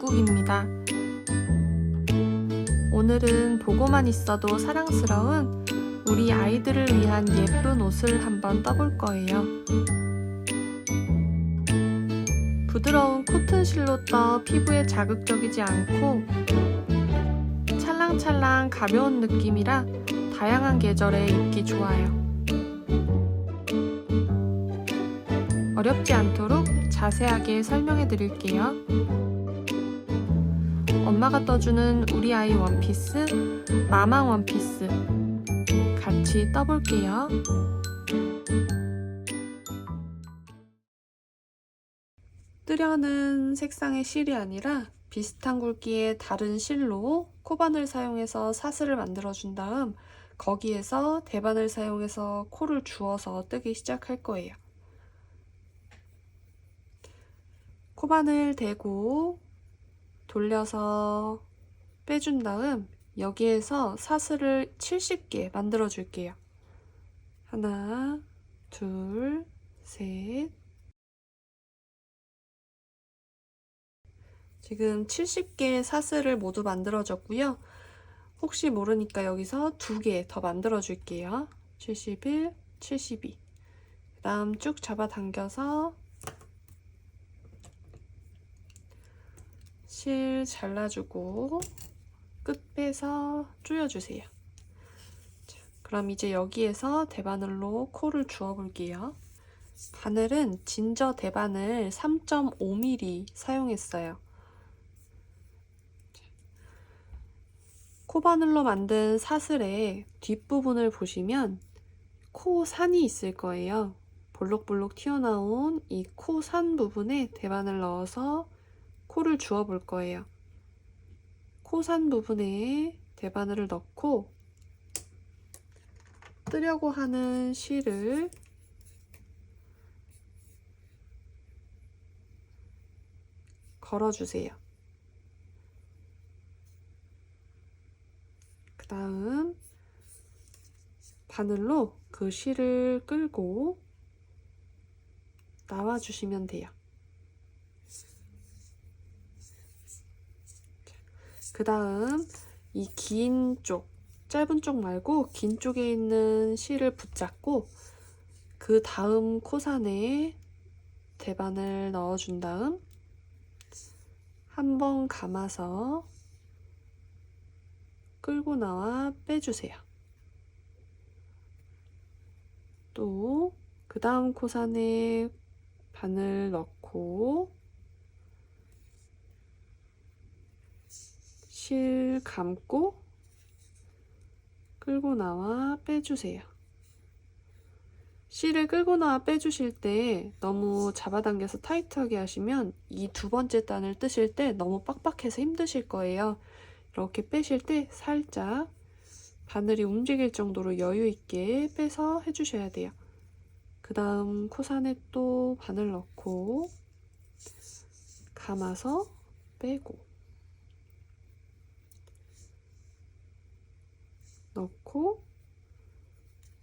이국입니다. 오늘은 보고만 있어도 사랑스러운 우리 아이들을 위한 예쁜 옷을 한번 떠볼 거예요. 부드러운 코튼 실로 떠 피부에 자극적이지 않고 찰랑찰랑 가벼운 느낌이라 다양한 계절에 입기 좋아요. 어렵지 않도록 자세하게 설명해 드릴게요. 엄마가 떠주는 우리 아이 원피스, 마망 원피스 같이 떠볼게요. 뜨려는 색상의 실이 아니라 비슷한 굵기의 다른 실로 코바늘 사용해서 사슬을 만들어 준 다음 거기에서 대바늘 사용해서 코를 주어서 뜨기 시작할 거예요. 코바늘 대고 돌려서 빼준 다음 여기에서 사슬을 70개 만들어 줄게요. 하나, 둘, 셋. 지금 70개 사슬을 모두 만들어 줬고요. 혹시 모르니까 여기서 2개 더 만들어 줄게요. 71, 72. 그 다음 쭉 잡아당겨서 실 잘라주고 끝 빼서 조여주세요. 자, 그럼 이제 여기에서 대바늘로 코를 주워 볼게요. 바늘은 진저 대바늘 3.5mm 사용했어요. 코바늘로 만든 사슬의 뒷부분을 보시면 코산이 있을 거예요. 볼록볼록 튀어나온 이 코산 부분에 대바늘 넣어서 코를 주워 볼 거예요. 코산 부분에 대바늘을 넣고 뜨려고 하는 실을 걸어주세요. 그 다음 바늘로 그 실을 끌고 나와주시면 돼요. 그 다음 이 긴 쪽, 짧은 쪽 말고 긴 쪽에 있는 실을 붙잡고 그 다음 코산에 대바늘 넣어준 다음 한번 감아서 끌고 나와 빼주세요. 또 그 다음 코산에 바늘 넣고 실 감고 끌고 나와 빼주세요. 실을 끌고 나와 빼주실 때 너무 잡아당겨서 타이트하게 하시면 이 두 번째 단을 뜨실 때 너무 빡빡해서 힘드실 거예요. 이렇게 빼실 때 살짝 바늘이 움직일 정도로 여유 있게 빼서 해주셔야 돼요. 그 다음 코산에 또 바늘 넣고 감아서 빼고 넣고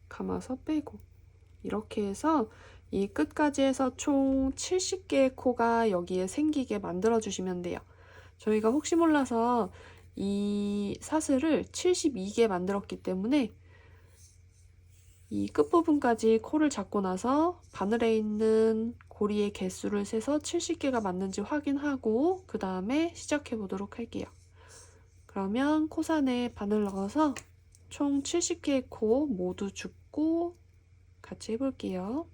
감아서 빼고 이렇게 해서 이 끝까지 해서 총 70개의 코가 여기에 생기게 만들어 주시면 돼요. 저희가 혹시 몰라서 이 사슬을 72개 만들었기 때문에 이 끝부분까지 코를 잡고 나서 바늘에 있는 고리의 개수를 세서 70개가 맞는지 확인하고 그 다음에 시작해 보도록 할게요. 그러면 코산에 바늘 넣어서 총 70개의 코 모두 줍고 같이 해볼게요.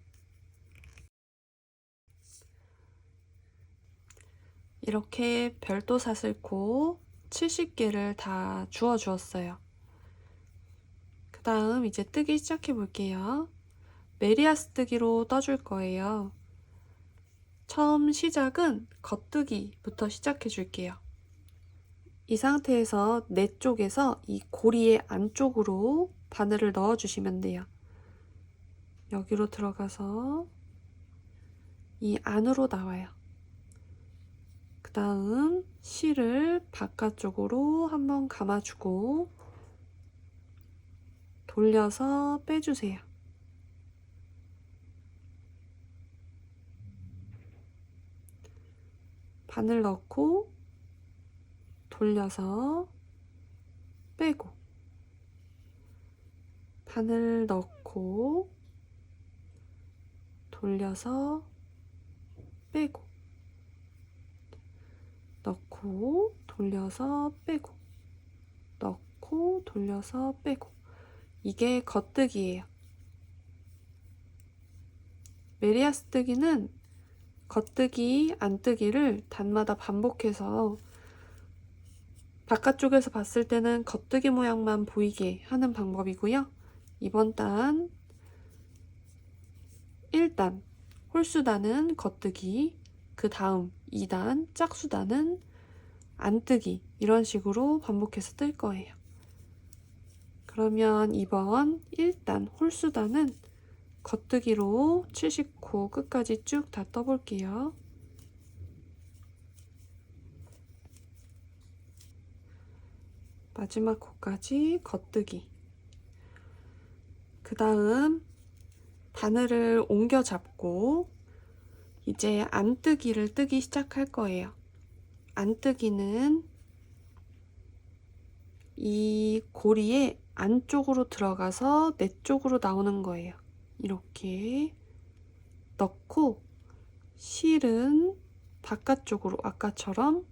이렇게 별도 사슬코 70개를 다 주워 주었어요. 그 다음 이제 뜨기 시작해 볼게요. 메리아스 뜨기로 떠줄 거예요. 처음 시작은 겉뜨기부터 시작해 줄게요. 이 상태에서 내 쪽에서 이 고리의 안쪽으로 바늘을 넣어 주시면 돼요. 여기로 들어가서 이 안으로 나와요. 그 다음 실을 바깥쪽으로 한번 감아주고 돌려서 빼주세요. 바늘 넣고 돌려서 빼고, 바늘 넣고 돌려서 빼고, 넣고 돌려서 빼고, 넣고 돌려서 빼고. 이게 겉뜨기예요. 메리아스뜨기는 겉뜨기, 안뜨기를 단마다 반복해서 바깥쪽에서 봤을 때는 겉뜨기 모양만 보이게 하는 방법이고요. 이번 단 1단 홀수단은 겉뜨기, 그 다음 2단 짝수단은 안뜨기, 이런 식으로 반복해서 뜰 거예요. 그러면 이번 1단 홀수단은 겉뜨기로 70코 끝까지 쭉 다 떠볼게요. 마지막 코까지 겉뜨기. 그 다음 바늘을 옮겨 잡고 이제 안뜨기를 뜨기 시작할 거예요. 안뜨기는 이 고리의 안쪽으로 들어가서 내 쪽으로 나오는 거예요. 이렇게 넣고 실은 바깥쪽으로 아까처럼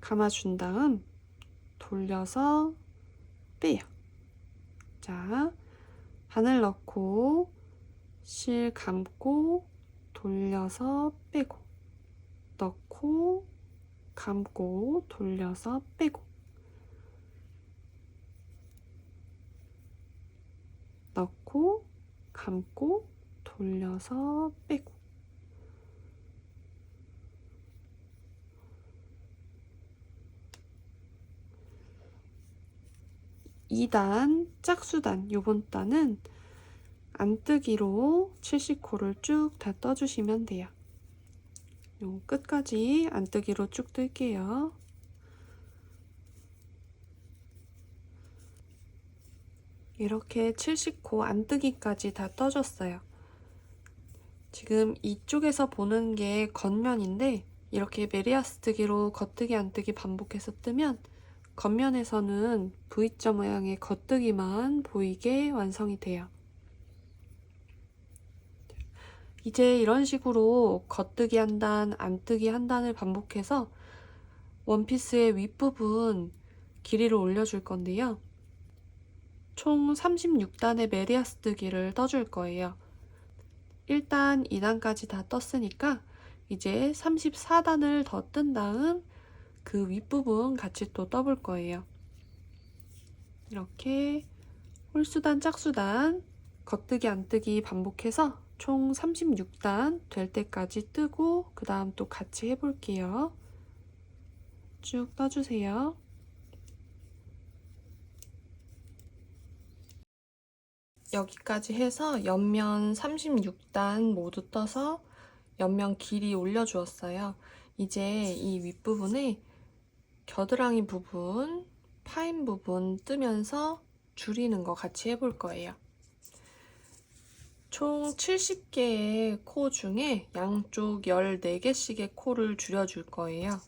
감아준 다음 돌려서 빼요. 자, 바늘 넣고 실 감고 돌려서 빼고, 넣고 감고 돌려서 빼고, 넣고 감고 돌려서 빼고. 이 단 짝수단, 요번 단은 안뜨기로 70코를 쭉 다 떠주시면 돼요. 요 끝까지 안뜨기로 쭉 뜰게요. 이렇게 70코 안뜨기까지 다 떠줬어요. 지금 이쪽에서 보는 게 겉면인데 이렇게 메리아스뜨기로 겉뜨기 안뜨기 반복해서 뜨면 겉면에서는 V자 모양의 겉뜨기만 보이게 완성이 돼요. 이제 이런 식으로 겉뜨기 한 단, 안뜨기 한 단을 반복해서 원피스의 윗부분 길이를 올려줄 건데요. 총 36단의 메리아스뜨기를 떠줄 거예요. 1단, 2단까지 다 떴으니까 이제 34단을 더 뜬 다음 그 윗부분 같이 또 떠볼 거예요. 이렇게 홀수단, 짝수단, 겉뜨기, 안뜨기 반복해서 총 36단 될 때까지 뜨고 그 다음 또 같이 해볼게요. 쭉 떠주세요. 여기까지 해서 옆면 36단 모두 떠서 옆면 길이 올려주었어요. 이제 이 윗부분에 겨드랑이 부분, 파인 부분 뜨면서 줄이는 거 같이 해볼 거예요. 총 70개의 코 중에 양쪽 14개씩의 코를 줄여줄 거예요.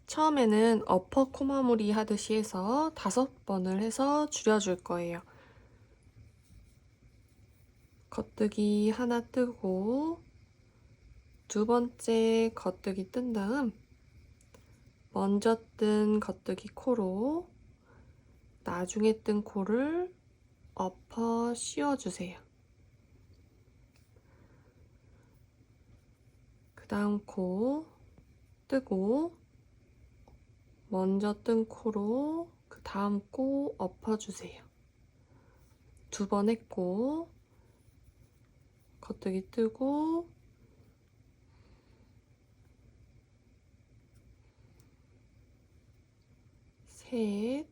처음에는 어퍼 코마무리 하듯이 해서 5번을 해서 줄여줄 거예요. 겉뜨기 하나 뜨고 두 번째 겉뜨기 뜬 다음 먼저 뜬 겉뜨기 코로 나중에 뜬 코를 엎어 씌워주세요. 그 다음 코 뜨고 먼저 뜬 코로 그 다음 코 엎어주세요. 두 번 했고 겉뜨기 뜨고 셋,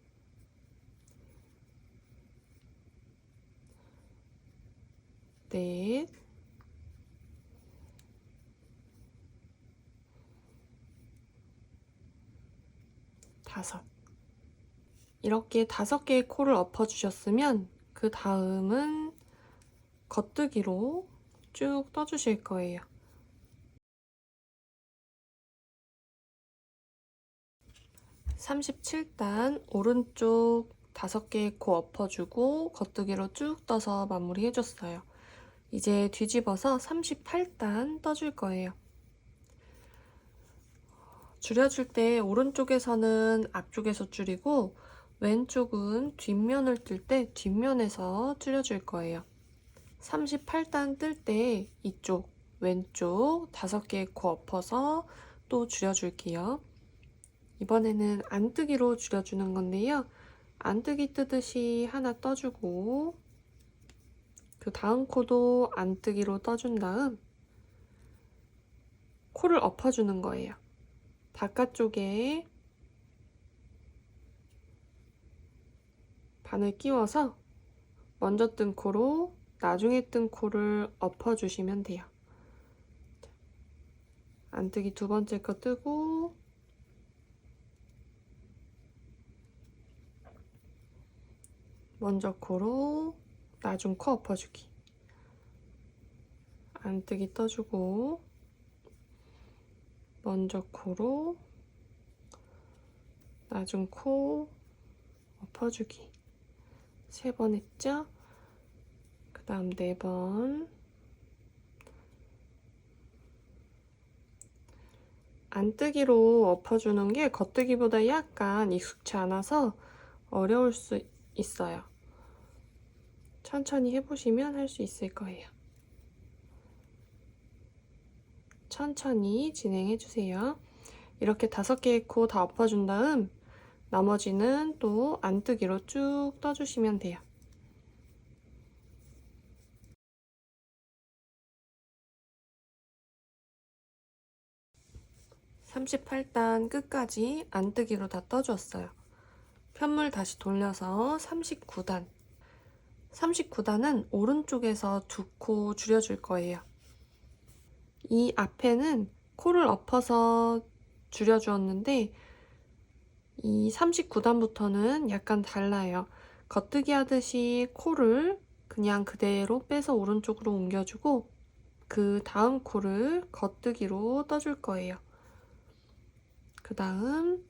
넷, 다섯. 이렇게 5개의 코를 엎어주셨으면 그 다음은 겉뜨기로 쭉 떠주실 거예요. (37단) 오른쪽 5개의 코 엎어주고 겉뜨기로 쭉 떠서 마무리해줬어요. 이제 뒤집어서 38단 떠줄 거예요. 줄여줄 때 오른쪽에서는 앞쪽에서 줄이고 왼쪽은 뒷면을 뜰 때 뒷면에서 줄여줄 거예요. 38단 뜰 때 이쪽 왼쪽 5개의 코 엎어서 또 줄여줄게요. 이번에는 안뜨기로 줄여주는 건데요. 안뜨기 뜨듯이 하나 떠주고 그 다음 코도 안뜨기로 떠준 다음 코를 엎어주는 거예요. 바깥쪽에 바늘 끼워서 먼저 뜬 코로 나중에 뜬 코를 엎어주시면 돼요. 안뜨기 두 번째 거 뜨고 먼저 코로 나중 코 엎어주기. 안뜨기 떠주고 먼저 코로 나중 코 엎어주기. 3번 했죠? 그 다음 4번. 안뜨기로 엎어주는 게 겉뜨기보다 약간 익숙치 않아서 어려울 수 있어요. 천천히 해보시면 할 수 있을 거예요. 천천히 진행해주세요. 이렇게 5개의 코 다 엎어준 다음 나머지는 또 안뜨기로 쭉 떠주시면 돼요. 38단 끝까지 안뜨기로 다 떠주었어요. 편물 다시 돌려서 39단. 39단은 오른쪽에서 2코 줄여줄 거예요. 이 앞에는 코를 엎어서 줄여주었는데 이 39단부터는 약간 달라요. 겉뜨기 하듯이 코를 그냥 그대로 빼서 오른쪽으로 옮겨주고 그 다음 코를 겉뜨기로 떠줄 거예요. 그 다음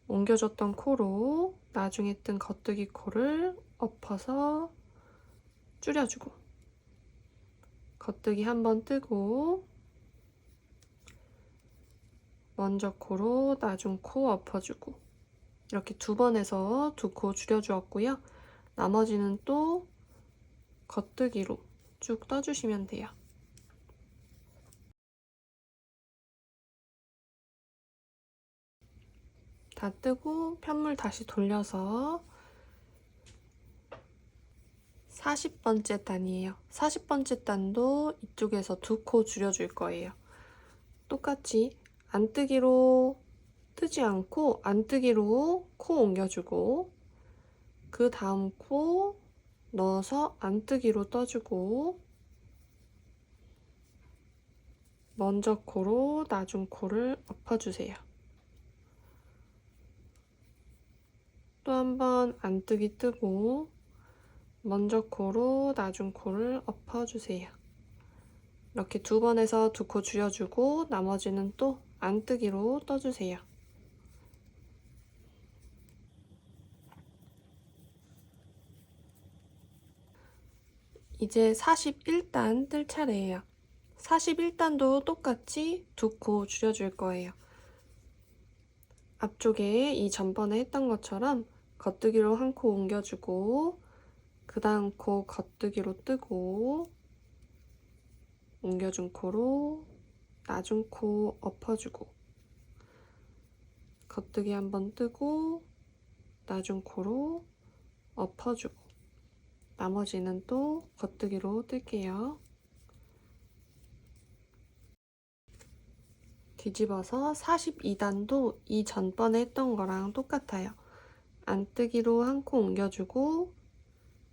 옮겨줬던 코로 나중에 뜬 겉뜨기 코를 엎어서 줄여주고 겉뜨기 한번 뜨고 먼저 코로 나중 코 엎어주고 이렇게 2번 해서 2코 줄여주었고요. 나머지는 또 겉뜨기로 쭉 떠주시면 돼요. 다 뜨고 편물 다시 돌려서 40번째 단이에요. 40번째 단도 이쪽에서 2코 줄여줄 거예요. 똑같이 안뜨기로 뜨지 않고 안뜨기로 코 옮겨주고 그 다음 코 넣어서 안뜨기로 떠주고 먼저 코로 나중 코를 엎어주세요. 또 한 번 안뜨기 뜨고 먼저 코로 나중 코를 엎어주세요. 이렇게 2번 해서 2코 줄여주고 나머지는 또 안뜨기로 떠주세요. 이제 41단 뜰 차례예요. 41단도 똑같이 2코 줄여줄 거예요. 앞쪽에 이 전번에 했던 것처럼 겉뜨기로 한 코 옮겨주고 그 다음 코 겉뜨기로 뜨고 옮겨준 코로 나중 코 엎어주고 겉뜨기 한번 뜨고 나중 코로 엎어주고 나머지는 또 겉뜨기로 뜰게요. 뒤집어서 42단도 이 전번에 했던 거랑 똑같아요. 안뜨기로 한 코 옮겨주고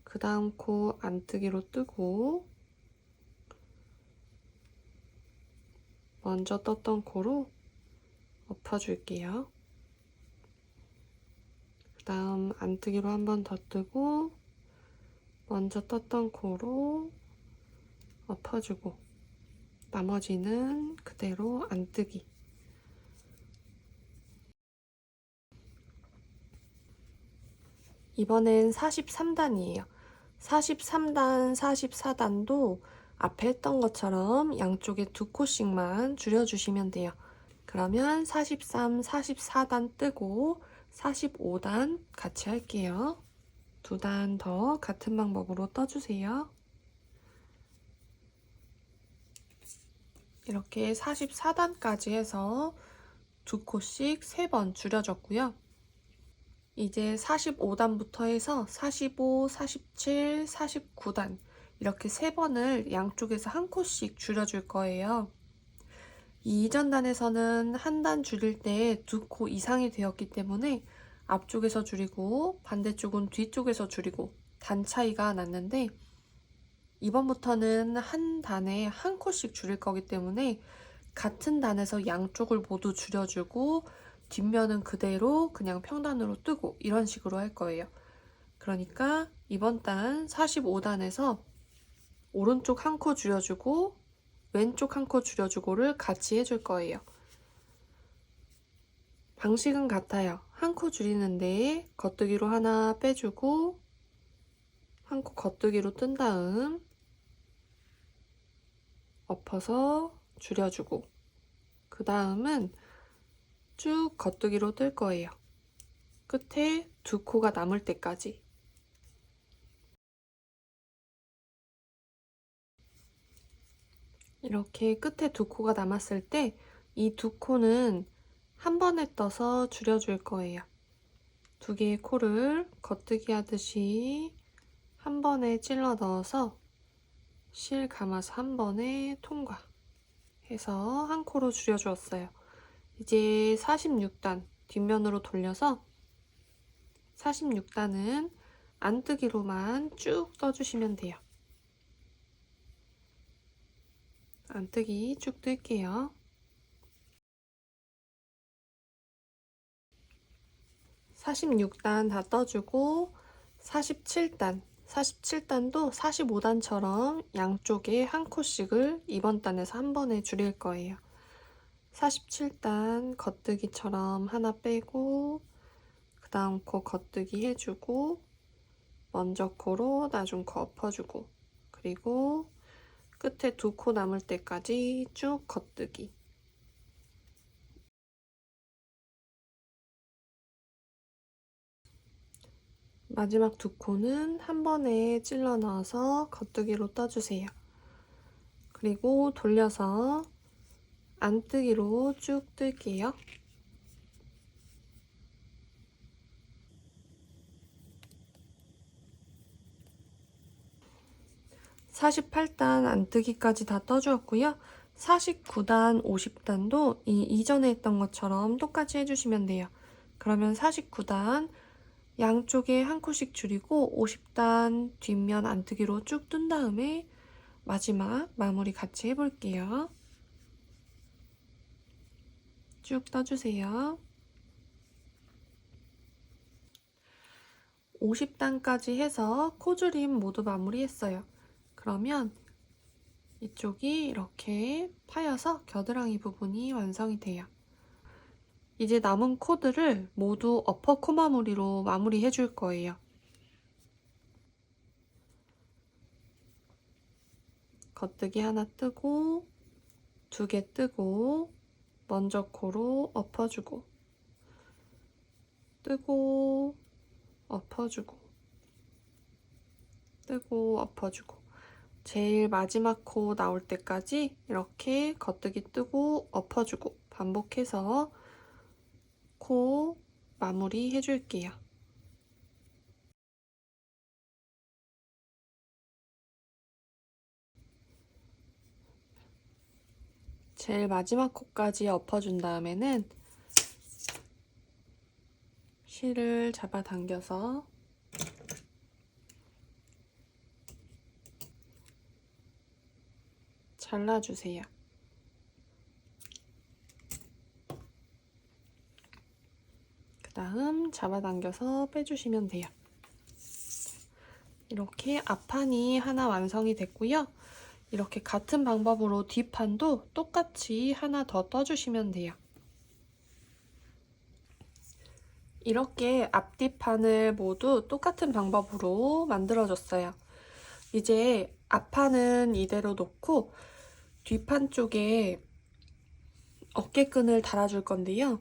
그 다음 코 안뜨기로 뜨고 먼저 떴던 코로 엎어줄게요. 그 다음 안뜨기로 한 번 더 뜨고 먼저 떴던 코로 엎어주고 나머지는 그대로 안뜨기. 이번엔 43단이에요. 43단, 44단도 앞에 했던 것처럼 양쪽에 2코씩만 줄여주시면 돼요. 그러면 43, 44단 뜨고 45단 같이 할게요. 2단 더 같은 방법으로 떠주세요. 이렇게 44단까지 해서 2코씩 3번 줄여줬고요. 이제 45단부터 해서 45, 47, 49단 이렇게 3번을 양쪽에서 한 코씩 줄여줄 거예요. 이 이전 단에서는 한 단 줄일 때 2코 이상이 되었기 때문에 앞쪽에서 줄이고 반대쪽은 뒤쪽에서 줄이고 단 차이가 났는데 이번부터는 한 단에 한 코씩 줄일 거기 때문에 같은 단에서 양쪽을 모두 줄여주고 뒷면은 그대로 그냥 평단으로 뜨고 이런 식으로 할 거예요. 그러니까 이번 단 45단에서 오른쪽 한 코 줄여주고 왼쪽 한 코 줄여주고를 같이 해줄 거예요. 방식은 같아요. 한 코 줄이는데 겉뜨기로 하나 빼주고 한 코 겉뜨기로 뜬 다음 엎어서 줄여주고 그 다음은 쭉 겉뜨기로 뜰 거예요. 끝에 2코가 남을 때까지. 이렇게 끝에 2코가 남았을 때 이 2코는 한 번에 떠서 줄여줄 거예요. 2개의 코를 겉뜨기 하듯이 한 번에 찔러 넣어서 실 감아서 한 번에 통과 해서 한 코로 줄여주었어요. 이제 46단 뒷면으로 돌려서 46단은 안뜨기로만 쭉 떠주시면 돼요. 안뜨기 쭉 뜰게요. 46단 다 떠주고 47단도 45단처럼 양쪽에 한 코씩을 이번 단에서 한 번에 줄일 거예요. 47단 겉뜨기처럼 하나 빼고 그 다음 코 겉뜨기 해주고 먼저 코로 나중 코 엎어주고 그리고 끝에 2코 남을 때까지 쭉 겉뜨기. 마지막 2코는 한 번에 찔러 넣어서 겉뜨기로 떠주세요. 그리고 돌려서 안뜨기로 쭉 뜰게요. 48단 안뜨기까지 다 떠주었고요. 49단, 50단도 이 이전에 했던 것처럼 똑같이 해주시면 돼요. 그러면 49단 양쪽에 한 코씩 줄이고 50단 뒷면 안뜨기로 쭉 뜬 다음에 마지막 마무리 같이 해볼게요. 쭉 떠주세요. 50단까지 해서 코줄임 모두 마무리했어요. 그러면 이쪽이 이렇게 파여서 겨드랑이 부분이 완성이 돼요. 이제 남은 코드를 모두 어퍼 코 마무리로 마무리해 줄 거예요. 겉뜨기 하나 뜨고 2개 뜨고 먼저 코로 엎어주고 뜨고 엎어주고 뜨고 엎어주고 제일 마지막 코 나올 때까지 이렇게 겉뜨기 뜨고 엎어주고 반복해서 코 마무리 해줄게요. 제일 마지막 코까지 엎어준 다음에는 실을 잡아당겨서 잘라주세요. 그 다음 잡아당겨서 빼주시면 돼요. 이렇게 앞판이 하나 완성이 됐고요. 이렇게 같은 방법으로 뒷판도 똑같이 하나 더 떠주시면 돼요. 이렇게 앞뒤판을 모두 똑같은 방법으로 만들어줬어요. 이제 앞판은 이대로 놓고 뒷판 쪽에 어깨끈을 달아줄 건데요.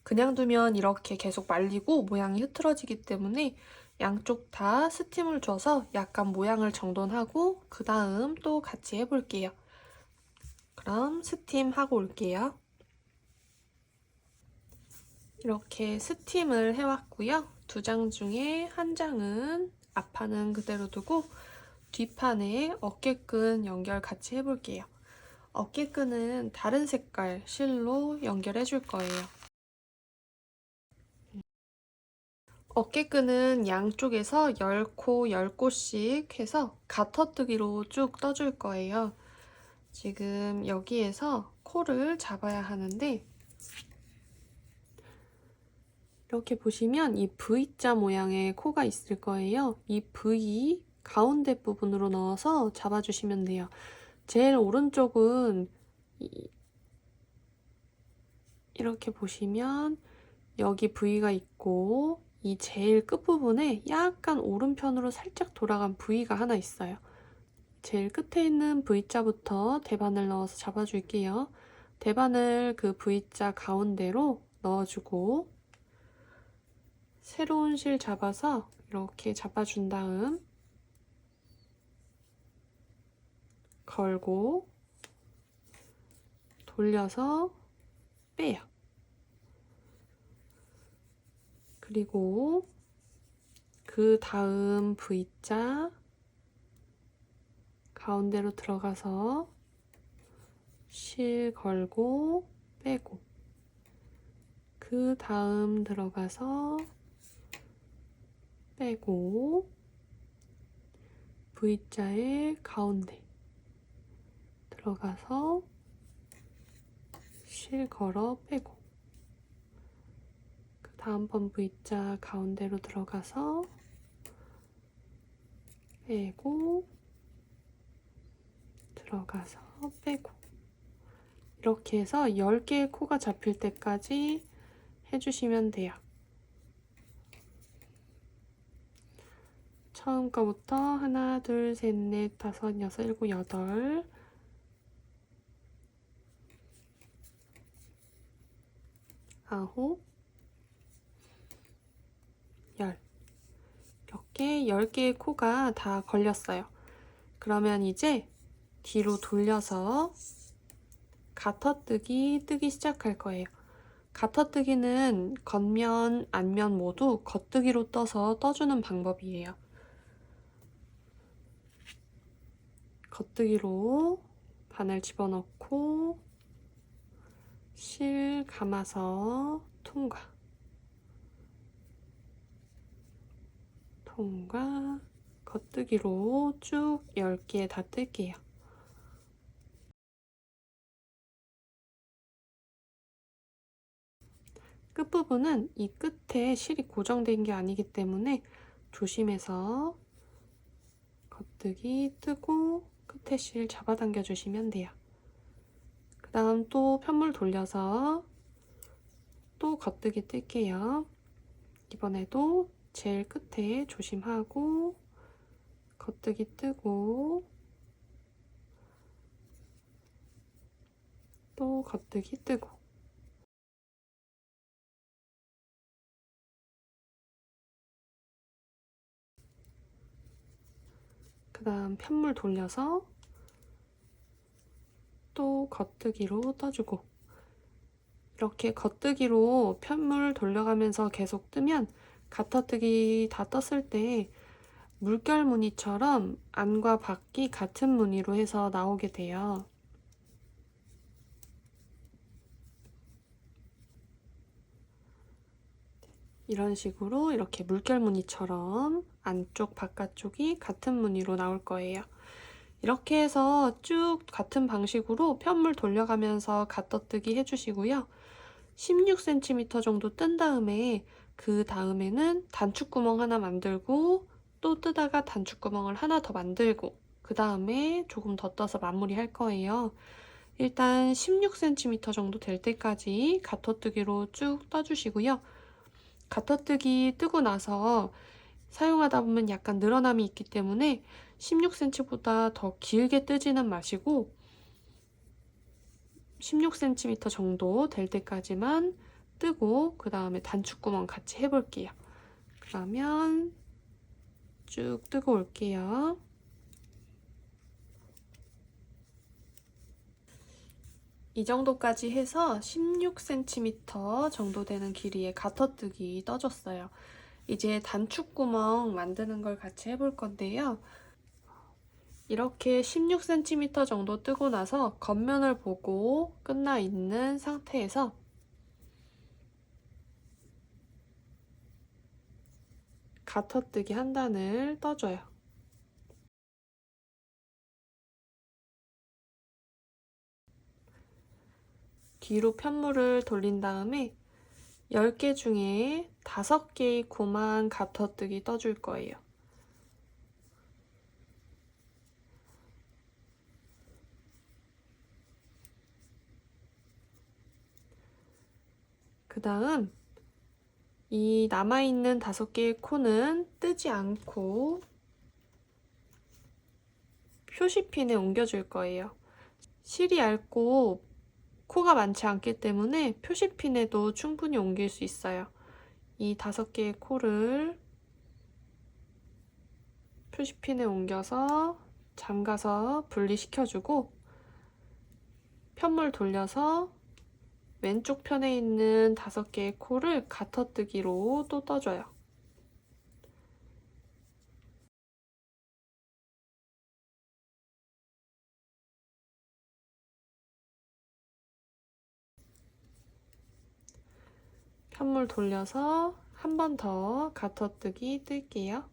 그냥 두면 이렇게 계속 말리고 모양이 흐트러지기 때문에 양쪽 다 스팀을 줘서 약간 모양을 정돈하고 그 다음 또 같이 해볼게요. 그럼 스팀하고 올게요. 이렇게 스팀을 해왔고요. 두 장 중에 한 장은 앞판은 그대로 두고 뒷판에 어깨끈 연결 같이 해볼게요. 어깨끈은 다른 색깔 실로 연결해 줄 거예요. 어깨끈은 양쪽에서 10코, 10코씩 해서 가터뜨기로 쭉 떠줄 거예요. 지금 여기에서 코를 잡아야 하는데 이렇게 보시면 이 V자 모양의 코가 있을 거예요. 이 V 가운데 부분으로 넣어서 잡아주시면 돼요. 제일 오른쪽은 이렇게 보시면 여기 V가 있고 이 제일 끝부분에 약간 오른편으로 살짝 돌아간 V가 하나 있어요. 제일 끝에 있는 V자부터 대반을 넣어서 잡아줄게요. 대반을 그 V자 가운데로 넣어주고 새로운 실 잡아서 이렇게 잡아준 다음 걸고 돌려서 빼요. 그리고 그 다음 V자 가운데로 들어가서 실 걸고 빼고 그 다음 들어가서 빼고 V자의 가운데 들어가서 실 걸어 빼고 그 다음번 V자 가운데로 들어가서 빼고 들어가서 빼고 이렇게 해서 10개의 코가 잡힐 때까지 해주시면 돼요. 처음 거부터 하나, 둘, 셋, 넷, 다섯, 여섯, 일곱, 여덟 아홉 열 이렇게 10개의 코가 다 걸렸어요. 그러면 이제 뒤로 돌려서 가터뜨기 뜨기 시작할 거예요. 가터뜨기는 겉면, 앞면 모두 겉뜨기로 떠서 떠주는 방법이에요. 겉뜨기로 바늘 집어넣고 실 감아서 통과 겉뜨기로 쭉 10개 다 뜰게요. 끝부분은 이 끝에 실이 고정된 게 아니기 때문에 조심해서 겉뜨기 뜨고 끝에 실 잡아당겨 주시면 돼요. 그 다음 또 편물 돌려서 또 겉뜨기 뜰게요. 이번에도 제일 끝에 조심하고 겉뜨기 뜨고 또 겉뜨기 뜨고 그 다음 편물 돌려서 또 겉뜨기로 떠주고 이렇게 겉뜨기로 편물 돌려가면서 계속 뜨면 가터뜨기 다 떴을 때 물결 무늬처럼 안과 밖이 같은 무늬로 해서 나오게 돼요. 이런 식으로 이렇게 물결 무늬처럼 안쪽 바깥쪽이 같은 무늬로 나올 거예요. 이렇게 해서 쭉 같은 방식으로 편물 돌려가면서 가떠뜨기 해주시고요. 16cm 정도 뜬 다음에 그 다음에는 단축구멍 하나 만들고 또 뜨다가 단축구멍을 하나 더 만들고 그 다음에 조금 더 떠서 마무리 할 거예요. 일단 16cm 정도 될 때까지 가터뜨기로 쭉 떠주시고요. 가터뜨기 뜨고 나서 사용하다 보면 약간 늘어남이 있기 때문에 16cm보다 더 길게 뜨지는 마시고 16cm 정도 될 때까지만 뜨고 그 다음에 단축구멍 같이 해볼게요. 그러면 쭉 뜨고 올게요. 이 정도까지 해서 16cm 정도 되는 길이의 가터뜨기 떠줬어요. 이제 단축구멍 만드는 걸 같이 해볼 건데요. 이렇게 16cm 정도 뜨고 나서 겉면을 보고 끝나 있는 상태에서 가터뜨기 한 단을 떠줘요. 뒤로 편물을 돌린 다음에 10개 중에 5개의 코만 가터뜨기 떠줄 거예요. 그 다음 이 남아있는 5개의 코는 뜨지 않고 표시핀에 옮겨줄 거예요. 실이 얇고 코가 많지 않기 때문에 표시핀에도 충분히 옮길 수 있어요. 이 5개의 코를 표시핀에 옮겨서 잠가서 분리시켜주고 편물 돌려서 왼쪽 편에 있는 5개의 코를 가터뜨기로 또 떠줘요. 편물 돌려서 한 번 더 가터뜨기 뜰게요.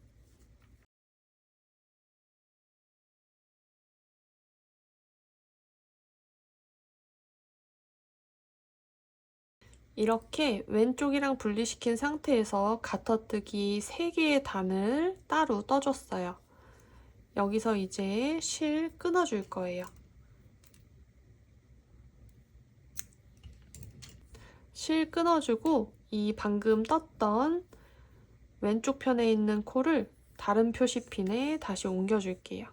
이렇게 왼쪽이랑 분리시킨 상태에서 가터뜨기 3개의 단을 따로 떠줬어요. 여기서 이제 실 끊어줄 거예요. 실 끊어주고 이 방금 떴던 왼쪽 편에 있는 코를 다른 표시핀에 다시 옮겨줄게요.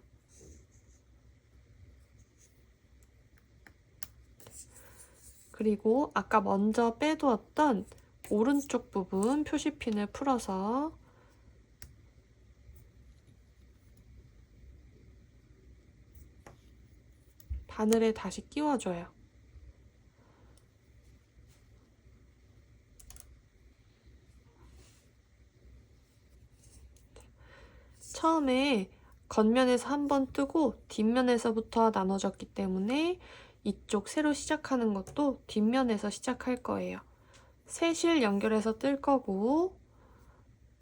그리고 아까 먼저 빼두었던 오른쪽 부분 표시핀을 풀어서 바늘에 다시 끼워줘요. 처음에 겉면에서 한 번 뜨고 뒷면에서부터 나눠졌기 때문에 이쪽 새로 시작하는 것도 뒷면에서 시작할 거예요. 새 실 연결해서 뜰 거고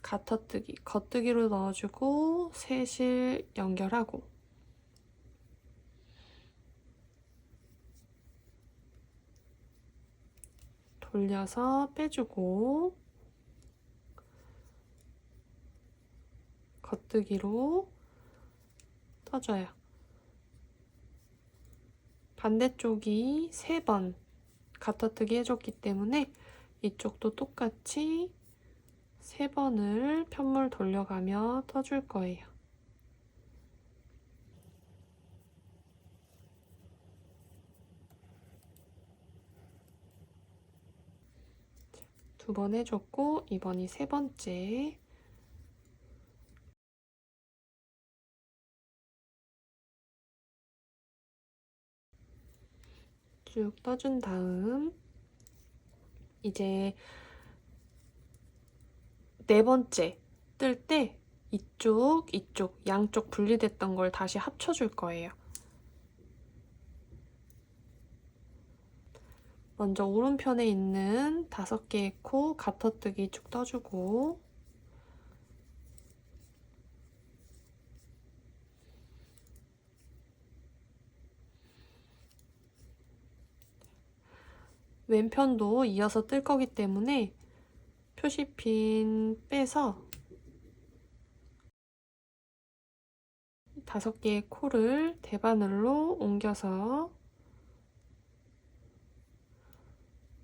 가터뜨기, 겉뜨기로 넣어주고 새 실 연결하고 돌려서 빼주고 겉뜨기로 떠줘요. 반대쪽이 3번 가터뜨기 해줬기 때문에 이쪽도 똑같이 3번을 편물 돌려가며 떠줄 거예요. 두 번 해줬고 이번이 3번째. 쭉 떠준 다음 이제 4번째 뜰 때 이쪽, 이쪽, 양쪽 분리됐던 걸 다시 합쳐줄 거예요. 먼저 오른편에 있는 5개의 코 가터뜨기 쭉 떠주고 왼편도 이어서 뜰 거기 때문에 표시핀 빼서 5개의 코를 대바늘로 옮겨서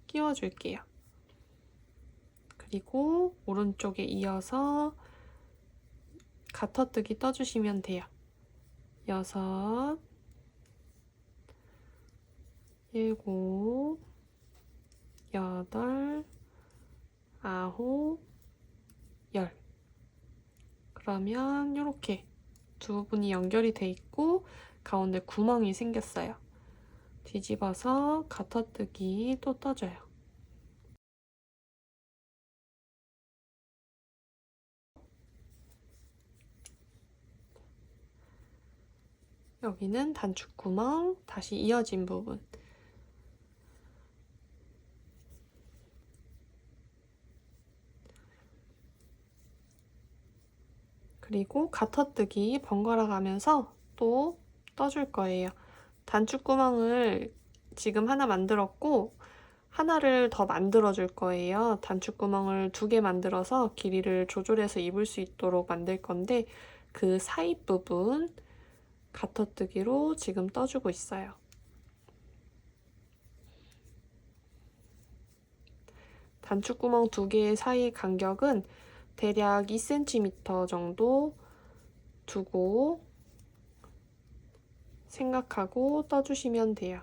끼워줄게요. 그리고 오른쪽에 이어서 가터뜨기 떠주시면 돼요. 6, 7, 8, 9, 10. 그러면 이렇게 두 분이 연결이 돼 있고 가운데 구멍이 생겼어요. 뒤집어서 가터뜨기 또 떠줘요. 여기는 단축구멍, 다시 이어진 부분. 그리고 가터뜨기 번갈아 가면서 또 떠줄 거예요. 단축구멍을 지금 하나 만들었고 하나를 더 만들어 줄 거예요. 단축구멍을 2개 만들어서 길이를 조절해서 입을 수 있도록 만들 건데 그 사이 부분 가터뜨기로 지금 떠주고 있어요. 단축구멍 2개 사이 간격은 대략 2cm 정도 두고 생각하고 떠주시면 돼요.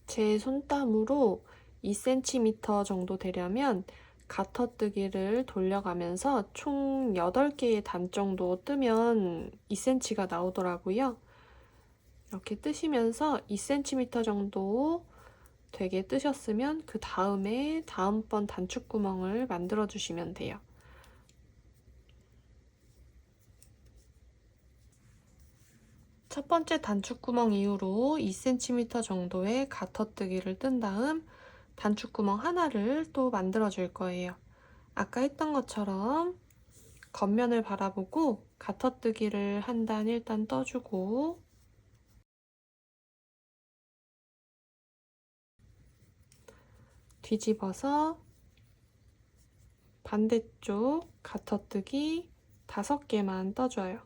제 손땀으로 2cm 정도 되려면 가터뜨기를 돌려가면서 총 8개의 단 정도 뜨면 2cm가 나오더라고요. 이렇게 뜨시면서 2cm 정도 되게 뜨셨으면 그 다음에 다음번 단축구멍을 만들어 주시면 돼요. 첫 번째 단축구멍 이후로 2cm 정도의 가터뜨기를 뜬 다음 단축구멍 하나를 또 만들어 줄 거예요. 아까 했던 것처럼 겉면을 바라보고 가터뜨기를 한 단 일단 떠주고 뒤집어서 반대쪽 가터뜨기 5개만 떠줘요.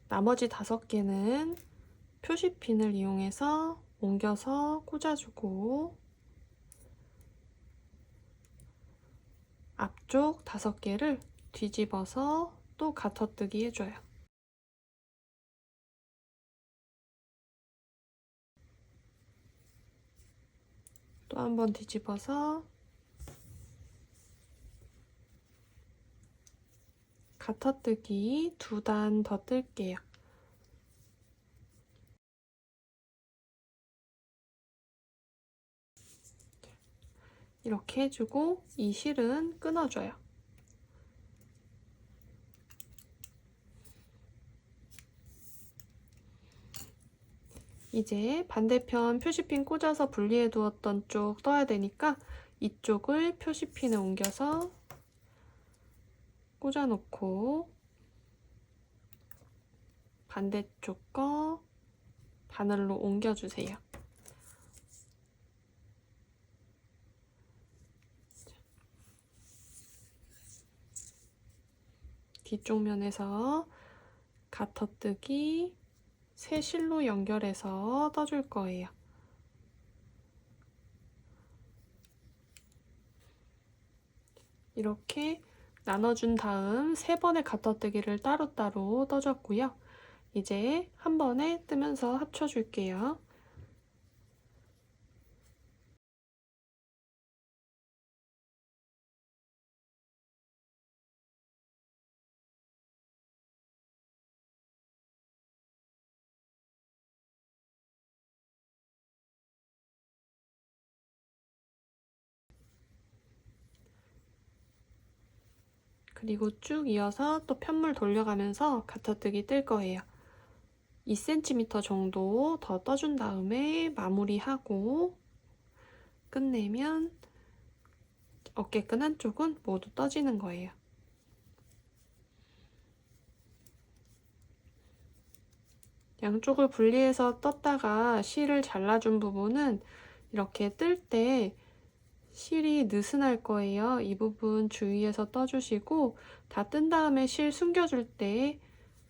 나머지 5개는 표시핀을 이용해서 옮겨서 꽂아주고 앞쪽 5개를 뒤집어서 또 가터뜨기 해줘요. 또 한 번 뒤집어서 가터뜨기 2단 더 뜰게요. 이렇게 해주고 이 실은 끊어줘요. 이제 반대편 표시핀 꽂아서 분리해 두었던 쪽 떠야 되니까 이쪽을 표시핀에 옮겨서 꽂아 놓고 반대쪽 거 바늘로 옮겨주세요. 뒤쪽 면에서 가터뜨기 새 실로 연결해서 떠줄 거예요. 이렇게 나눠준 다음 3번의 가터뜨기를 따로따로 떠줬고요. 이제 한 번에 뜨면서 합쳐줄게요. 그리고 쭉 이어서 또 편물 돌려가면서 가터뜨기 뜰 거예요. 2cm 정도 더 떠준 다음에 마무리하고 끝내면 어깨끈 한쪽은 모두 떠지는 거예요. 양쪽을 분리해서 떴다가 실을 잘라준 부분은 이렇게 뜰 때 실이 느슨할 거예요. 이 부분 주의해서 떠주시고 다 뜬 다음에 실 숨겨줄 때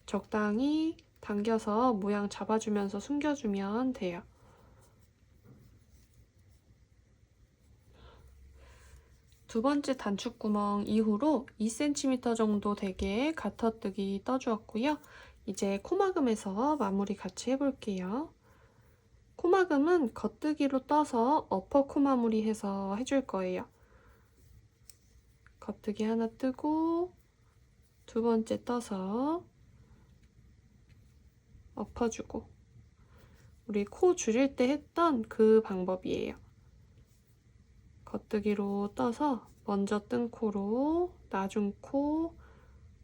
적당히 당겨서 모양 잡아주면서 숨겨주면 돼요. 두 번째 단축구멍 이후로 2cm 정도 되게 가터뜨기 떠주었고요. 이제 코막음에서 마무리 같이 해볼게요. 코막음은 겉뜨기로 떠서 어퍼 코마무리 해서 해줄 거예요. 겉뜨기 하나 뜨고 두 번째 떠서 엎어주고 우리 코 줄일 때 했던 그 방법이에요. 겉뜨기로 떠서 먼저 뜬 코로 나중 코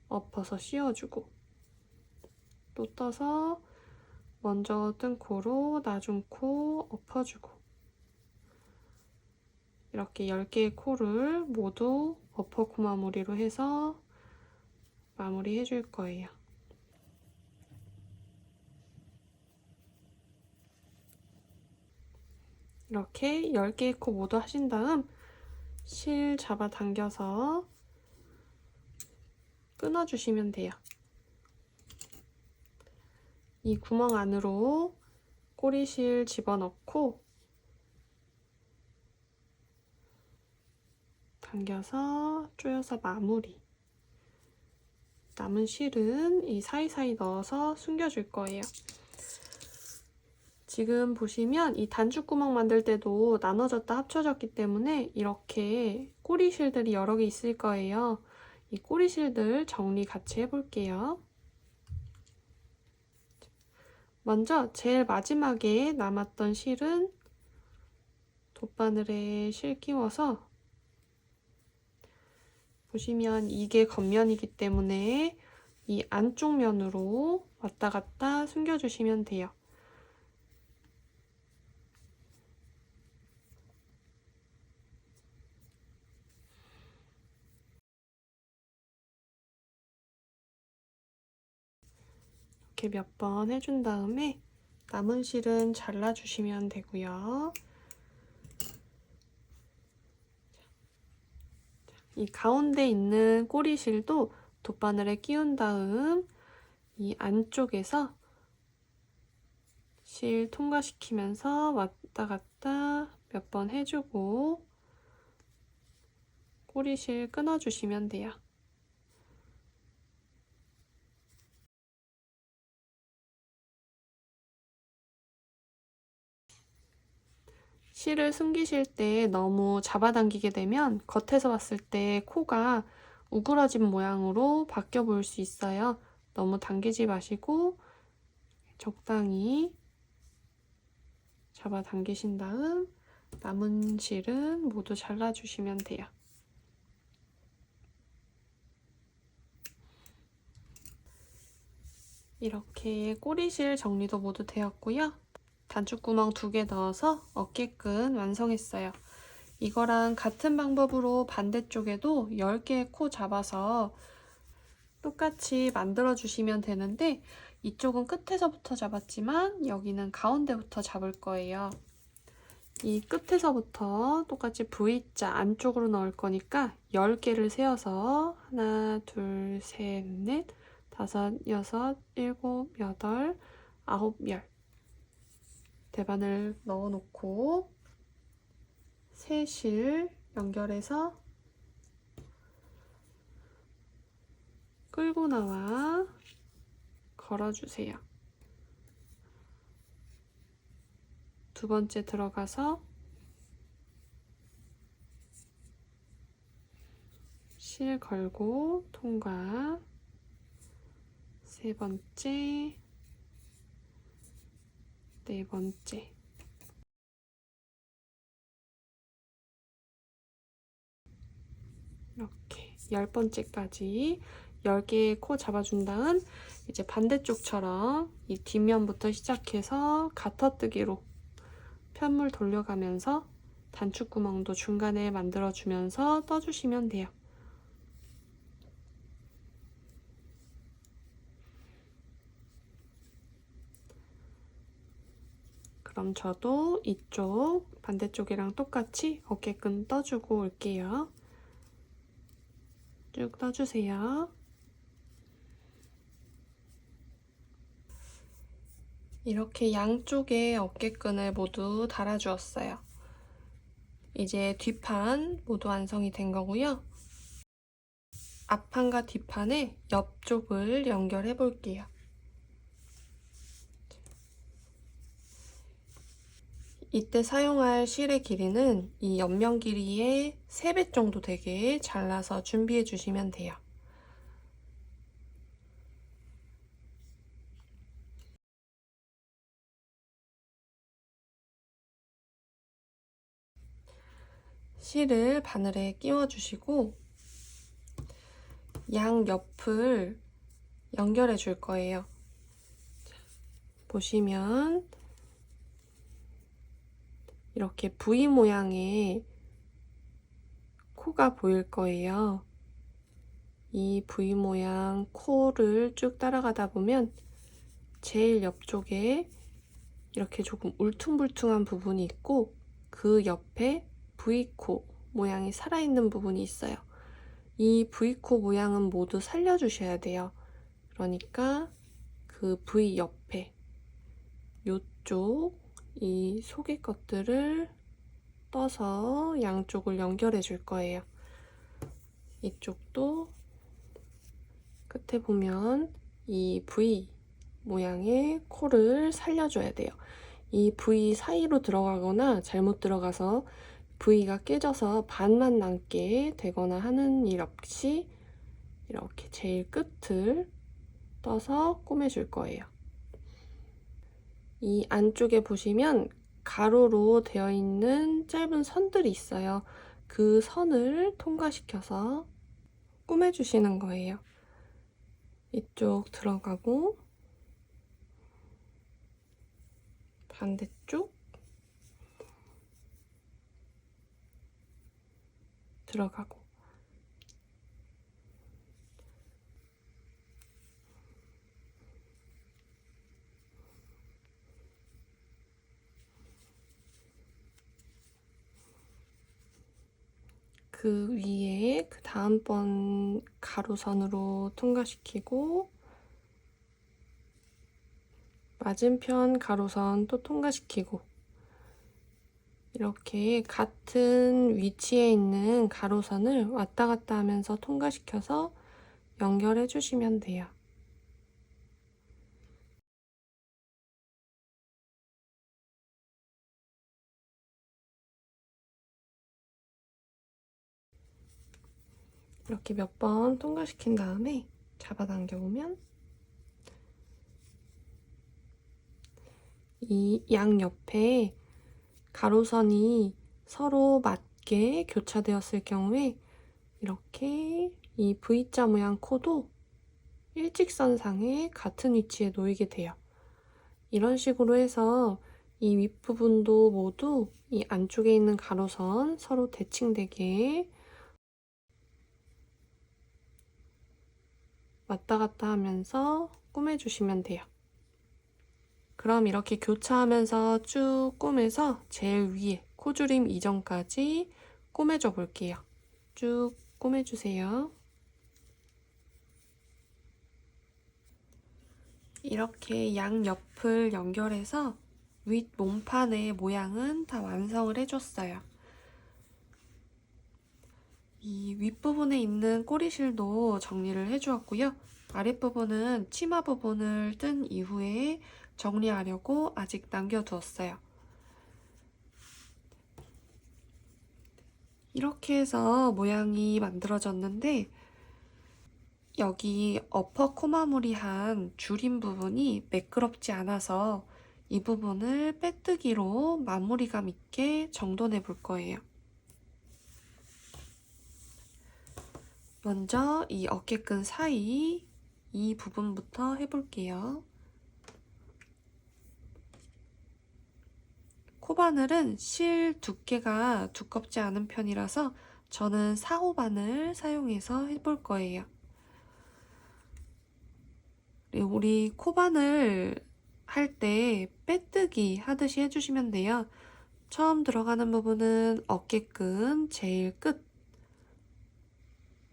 엎어서 씌워주고 또 떠서 먼저 뜬 코로 나중 코 엎어주고 이렇게 10개의 코를 모두 엎어 코 마무리로 해서 마무리 해줄 거예요. 이렇게 10개의 코 모두 하신 다음 실 잡아 당겨서 끊어주시면 돼요. 이 구멍 안으로 꼬리실 집어넣고 당겨서 조여서 마무리. 남은 실은 이 사이사이 넣어서 숨겨줄 거예요. 지금 보시면 이 단축구멍 만들 때도 나눠졌다 합쳐졌기 때문에 이렇게 꼬리실들이 여러 개 있을 거예요. 이 꼬리실들 정리 같이 해볼게요. 먼저 제일 마지막에 남았던 실은 돗바늘에 실 끼워서 보시면 이게 겉면이기 때문에 이 안쪽 면으로 왔다 갔다 숨겨주시면 돼요. 이렇게 몇 번 해준 다음에 남은 실은 잘라주시면 되고요. 이 가운데 있는 꼬리실도 돗바늘에 끼운 다음 이 안쪽에서 실 통과시키면서 왔다 갔다 몇 번 해주고 꼬리실 끊어주시면 돼요. 실을 숨기실 때 너무 잡아당기게 되면 겉에서 봤을 때 코가 우그러진 모양으로 바뀌어 보일 수 있어요. 너무 당기지 마시고 적당히 잡아당기신 다음 남은 실은 모두 잘라주시면 돼요. 이렇게 꼬리실 정리도 모두 되었고요. 단축구멍 2개 넣어서 어깨끈 완성했어요. 이거랑 같은 방법으로 반대쪽에도 10개의 코 잡아서 똑같이 만들어 주시면 되는데 이쪽은 끝에서부터 잡았지만 여기는 가운데부터 잡을 거예요. 이 끝에서부터 똑같이 V자 안쪽으로 넣을 거니까 10개를 세어서 하나, 둘, 셋, 넷, 다섯, 여섯, 일곱, 여덟, 아홉, 열 대반을 넣어 놓고 세 실 연결해서 끌고 나와 걸어주세요. 두 번째 들어가서 실 걸고 통과. 세 번째, 네 번째. 이렇게 10번째까지 10개의 코 잡아준 다음 이제 반대쪽처럼 이 뒷면부터 시작해서 가터뜨기로 편물 돌려가면서 단축구멍도 중간에 만들어주면서 떠주시면 돼요. 그럼 저도 이쪽 반대쪽이랑 똑같이 어깨끈 떠주고 올게요. 쭉 떠주세요. 이렇게 양쪽에 어깨끈을 모두 달아주었어요. 이제 뒷판 모두 완성이 된 거고요. 앞판과 뒷판의 옆쪽을 연결해 볼게요. 이때 사용할 실의 길이는 이 옆면 길이의 3배 정도 되게 잘라서 준비해 주시면 돼요. 실을 바늘에 끼워 주시고 양 옆을 연결해 줄 거예요. 보시면 이렇게 V 모양의 코가 보일 거예요. 이 V 모양 코를 쭉 따라가다 보면 제일 옆쪽에 이렇게 조금 울퉁불퉁한 부분이 있고 그 옆에 V코 모양이 살아있는 부분이 있어요. 이 V코 모양은 모두 살려주셔야 돼요. 그러니까 그 V 옆에 요쪽 이 속의 것들을 떠서 양쪽을 연결해 줄 거예요. 이쪽도 끝에 보면 이 V 모양의 코를 살려줘야 돼요. 이 V 사이로 들어가거나 잘못 들어가서 V가 깨져서 반만 남게 되거나 하는 일 없이 이렇게 제일 끝을 떠서 꼬매줄 거예요. 이 안쪽에 보시면 가로로 되어 있는 짧은 선들이 있어요. 그 선을 통과시켜서 꼬매주시는 거예요. 이쪽 들어가고 반대쪽 들어가고 그 위에 그 다음번 가로선으로 통과시키고 맞은편 가로선 또 통과시키고 이렇게 같은 위치에 있는 가로선을 왔다 갔다 하면서 통과시켜서 연결해 주시면 돼요. 이렇게 몇 번 통과시킨 다음에 잡아당겨 보면 이 양옆에 가로선이 서로 맞게 교차되었을 경우에 이렇게 이 V자 모양 코도 일직선상에 같은 위치에 놓이게 돼요. 이런 식으로 해서 이 윗부분도 모두 이 안쪽에 있는 가로선 서로 대칭되게 왔다 갔다 하면서 꼬매주시면 돼요. 그럼 이렇게 교차하면서 쭉 꼬매서 제일 위에 코주림 이전까지 꼬매줘 볼게요. 쭉 꼬매주세요. 이렇게 양옆을 연결해서 윗 몸판의 모양은 다 완성을 해줬어요. 이 윗부분에 있는 꼬리실도 정리를 해주었고요. 아랫부분은 치마 부분을 뜬 이후에 정리하려고 아직 남겨두었어요. 이렇게 해서 모양이 만들어졌는데 여기 어퍼 코마무리한 줄임 부분이 매끄럽지 않아서 이 부분을 빼뜨기로 마무리감 있게 정돈해 볼 거예요. 먼저 이 어깨끈 사이 이 부분부터 해볼게요. 코바늘은 실 두께가 두껍지 않은 편이라서 저는 4호 바늘 사용해서 해볼 거예요. 우리 코바늘 할 때 빼뜨기 하듯이 해주시면 돼요. 처음 들어가는 부분은 어깨끈 제일 끝,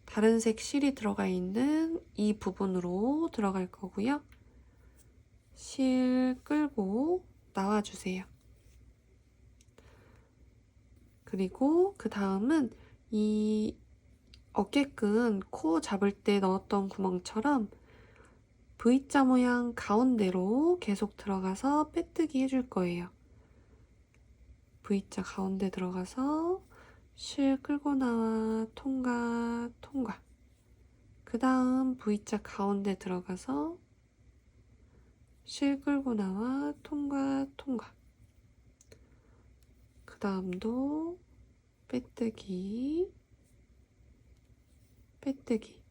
다른 색 실이 들어가 있는 이 부분으로 들어갈 거고요. 실 끌고 나와주세요. 그리고 그 다음은 이 어깨끈 코 잡을 때 넣었던 구멍처럼 V자 모양 가운데로 계속 들어가서 빼뜨기 해줄 거예요. V자 가운데 들어가서 실 끌고 나와 통과 통과. 그 다음 V자 가운데 들어가서 실 끌고 나와 통과 통과. 그 다음도 빼뜨기 빼뜨기.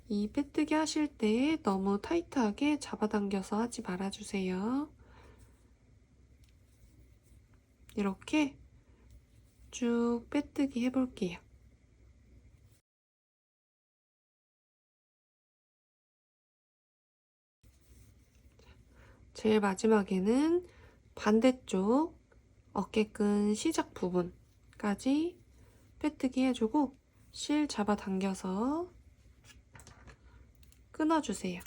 이 빼뜨기 하실 때 너무 타이트하게 잡아당겨서 하지 말아주세요. 이렇게 쭉 빼뜨기 해볼게요. 제일 마지막에는 반대쪽 어깨끈 시작 부분까지 빼뜨기 해주고 실 잡아당겨서 끊어주세요.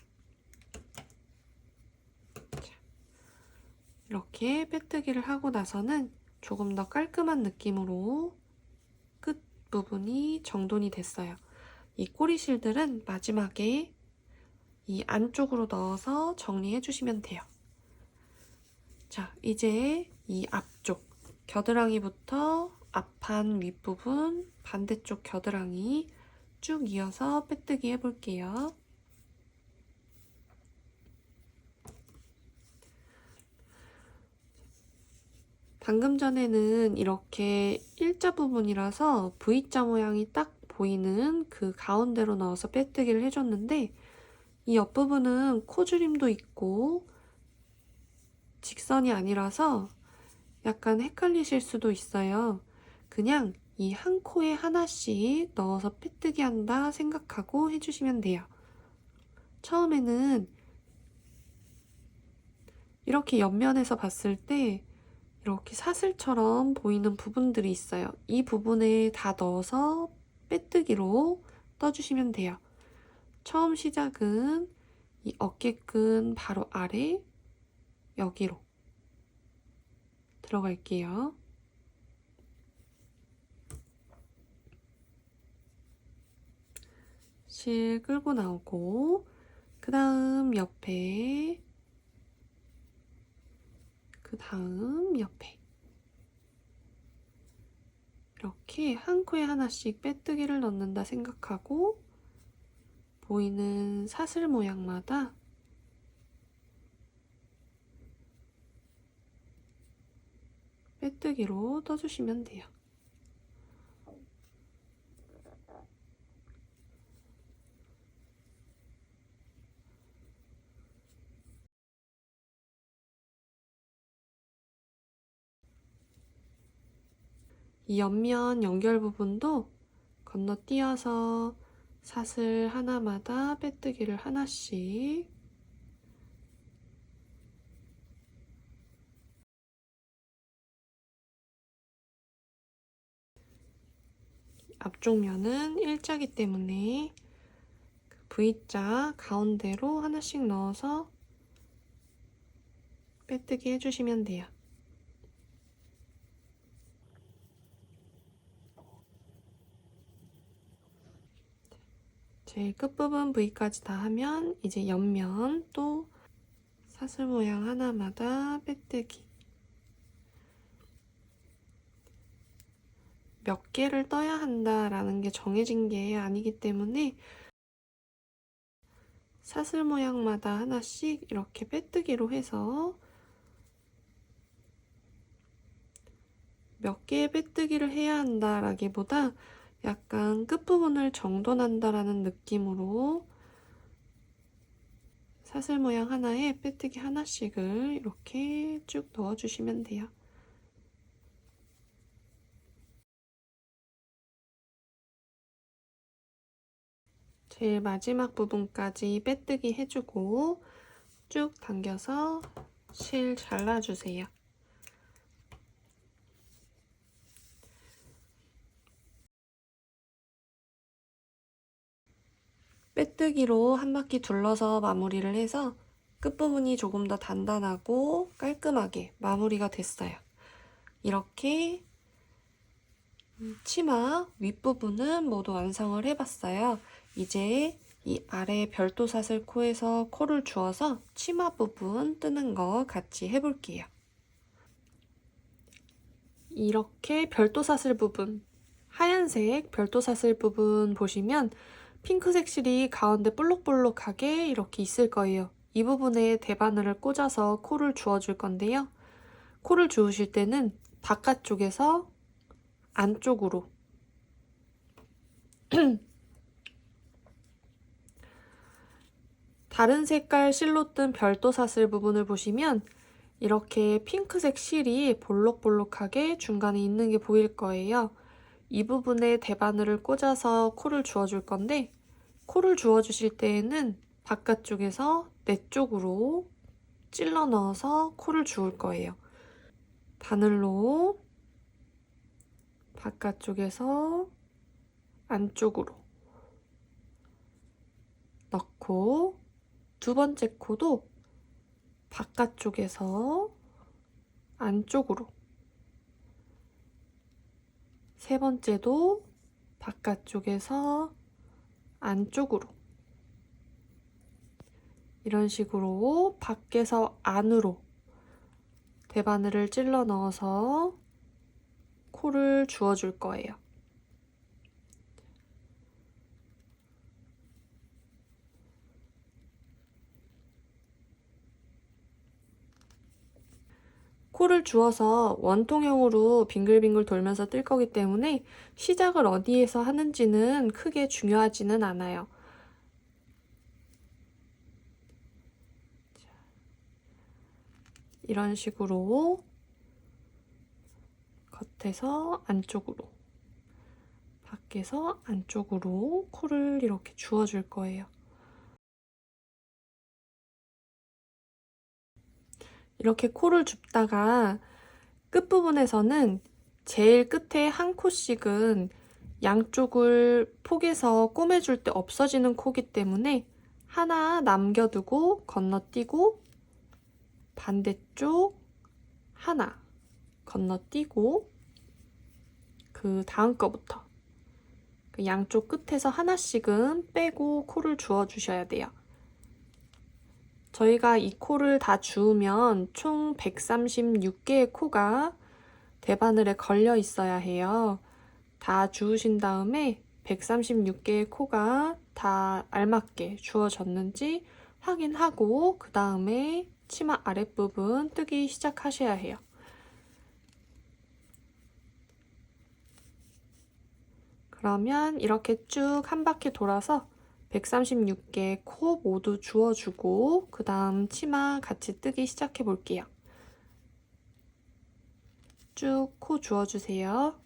이렇게 빼뜨기를 하고 나서는 조금 더 깔끔한 느낌으로 끝 부분이 정돈이 됐어요. 이 꼬리 실들은 마지막에 이 안쪽으로 넣어서 정리해 주시면 돼요. 자, 이제 이 앞쪽 겨드랑이부터 앞판 윗부분 반대쪽 겨드랑이 쭉 이어서 빼뜨기 해볼게요. 방금 전에는 이렇게 일자 부분이라서 V자 모양이 딱 보이는 그 가운데로 넣어서 빼뜨기를 해줬는데 이 옆부분은 코주림도 있고 직선이 아니라서 약간 헷갈리실 수도 있어요. 그냥 이 한 코에 하나씩 넣어서 빼뜨기 한다 생각하고 해주시면 돼요. 처음에는 이렇게 옆면에서 봤을 때 이렇게 사슬처럼 보이는 부분들이 있어요. 이 부분에 다 넣어서 빼뜨기로 떠주시면 돼요. 처음 시작은 이 어깨끈 바로 아래 여기로 들어갈게요. 실 끌고 나오고 그 다음 옆에 그 다음 옆에 이렇게 한 코에 하나씩 빼뜨기를 넣는다 생각하고 보이는 사슬 모양마다 빼뜨기로 떠주시면 돼요. 이 옆면 연결 부분도 건너뛰어서 사슬 하나마다 빼뜨기를 하나씩 앞쪽 면은 일자기 때문에 V자 가운데로 하나씩 넣어서 빼뜨기 해주시면 돼요. 제일 끝부분 V까지 다 하면 이제 옆면 또 사슬 모양 하나마다 빼뜨기. 몇 개를 떠야 한다라는 게 정해진 게 아니기 때문에 사슬 모양마다 하나씩 이렇게 빼뜨기로 해서 몇 개의 빼뜨기를 해야 한다라기보다 약간 끝부분을 정돈한다라는 느낌으로 사슬 모양 하나에 빼뜨기 하나씩을 이렇게 쭉 넣어주시면 돼요. 제일 마지막 부분까지 빼뜨기 해주고 쭉 당겨서 실 잘라주세요. 빼뜨기로 한 바퀴 둘러서 마무리를 해서 끝부분이 조금 더 단단하고 깔끔하게 마무리가 됐어요. 이렇게 치마 윗부분은 모두 완성을 해봤어요. 이제 이 아래 별도사슬 코에서 코를 주어서 치마 부분 뜨는 거 같이 해볼게요. 이렇게 별도사슬 부분, 하얀색 별도사슬 부분 보시면 핑크색 실이 가운데 볼록볼록하게 이렇게 있을 거예요. 이 부분에 대바늘을 꽂아서 코를 주워줄 건데요. 코를 주우실 때는 바깥쪽에서 안쪽으로 다른 색깔 실로 뜬 별도사슬 부분을 보시면 이렇게 핑크색 실이 볼록볼록하게 중간에 있는 게 보일 거예요. 이 부분에 대바늘을 꽂아서 코를 주워줄 건데 코를 주워주실 때에는 바깥쪽에서 내 쪽으로 찔러 넣어서 코를 주울 거예요. 바늘로 바깥쪽에서 안쪽으로 넣고 두 번째 코도 바깥쪽에서 안쪽으로 세 번째도 바깥쪽에서 안쪽으로 이런 식으로 밖에서 안으로 대바늘을 찔러 넣어서 코를 주워줄 거예요. 코를 주워서 원통형으로 빙글빙글 돌면서 뜰 거기 때문에 시작을 어디에서 하는지는 크게 중요하지는 않아요. 이런 식으로 겉에서 안쪽으로, 밖에서 안쪽으로 코를 이렇게 주워줄 거예요. 이렇게 코를 줍다가 끝부분에서는 제일 끝에 한 코씩은 양쪽을 폭에서 꼬매줄 때 없어지는 코기 때문에 하나 남겨두고 건너뛰고 반대쪽 하나 건너뛰고 그 다음 거부터 그 양쪽 끝에서 하나씩은 빼고 코를 주워 주셔야 돼요. 저희가 이 코를 다 주우면 총 136개의 코가 대바늘에 걸려 있어야 해요. 다 주우신 다음에 136개의 코가 다 알맞게 주워졌는지 확인하고 그 다음에 치마 아랫부분 뜨기 시작하셔야 해요. 그러면 이렇게 쭉 한 바퀴 돌아서 136개 코 모두 주워주고 그 다음 치마 같이 뜨기 시작해 볼게요. 쭉 코 주워주세요.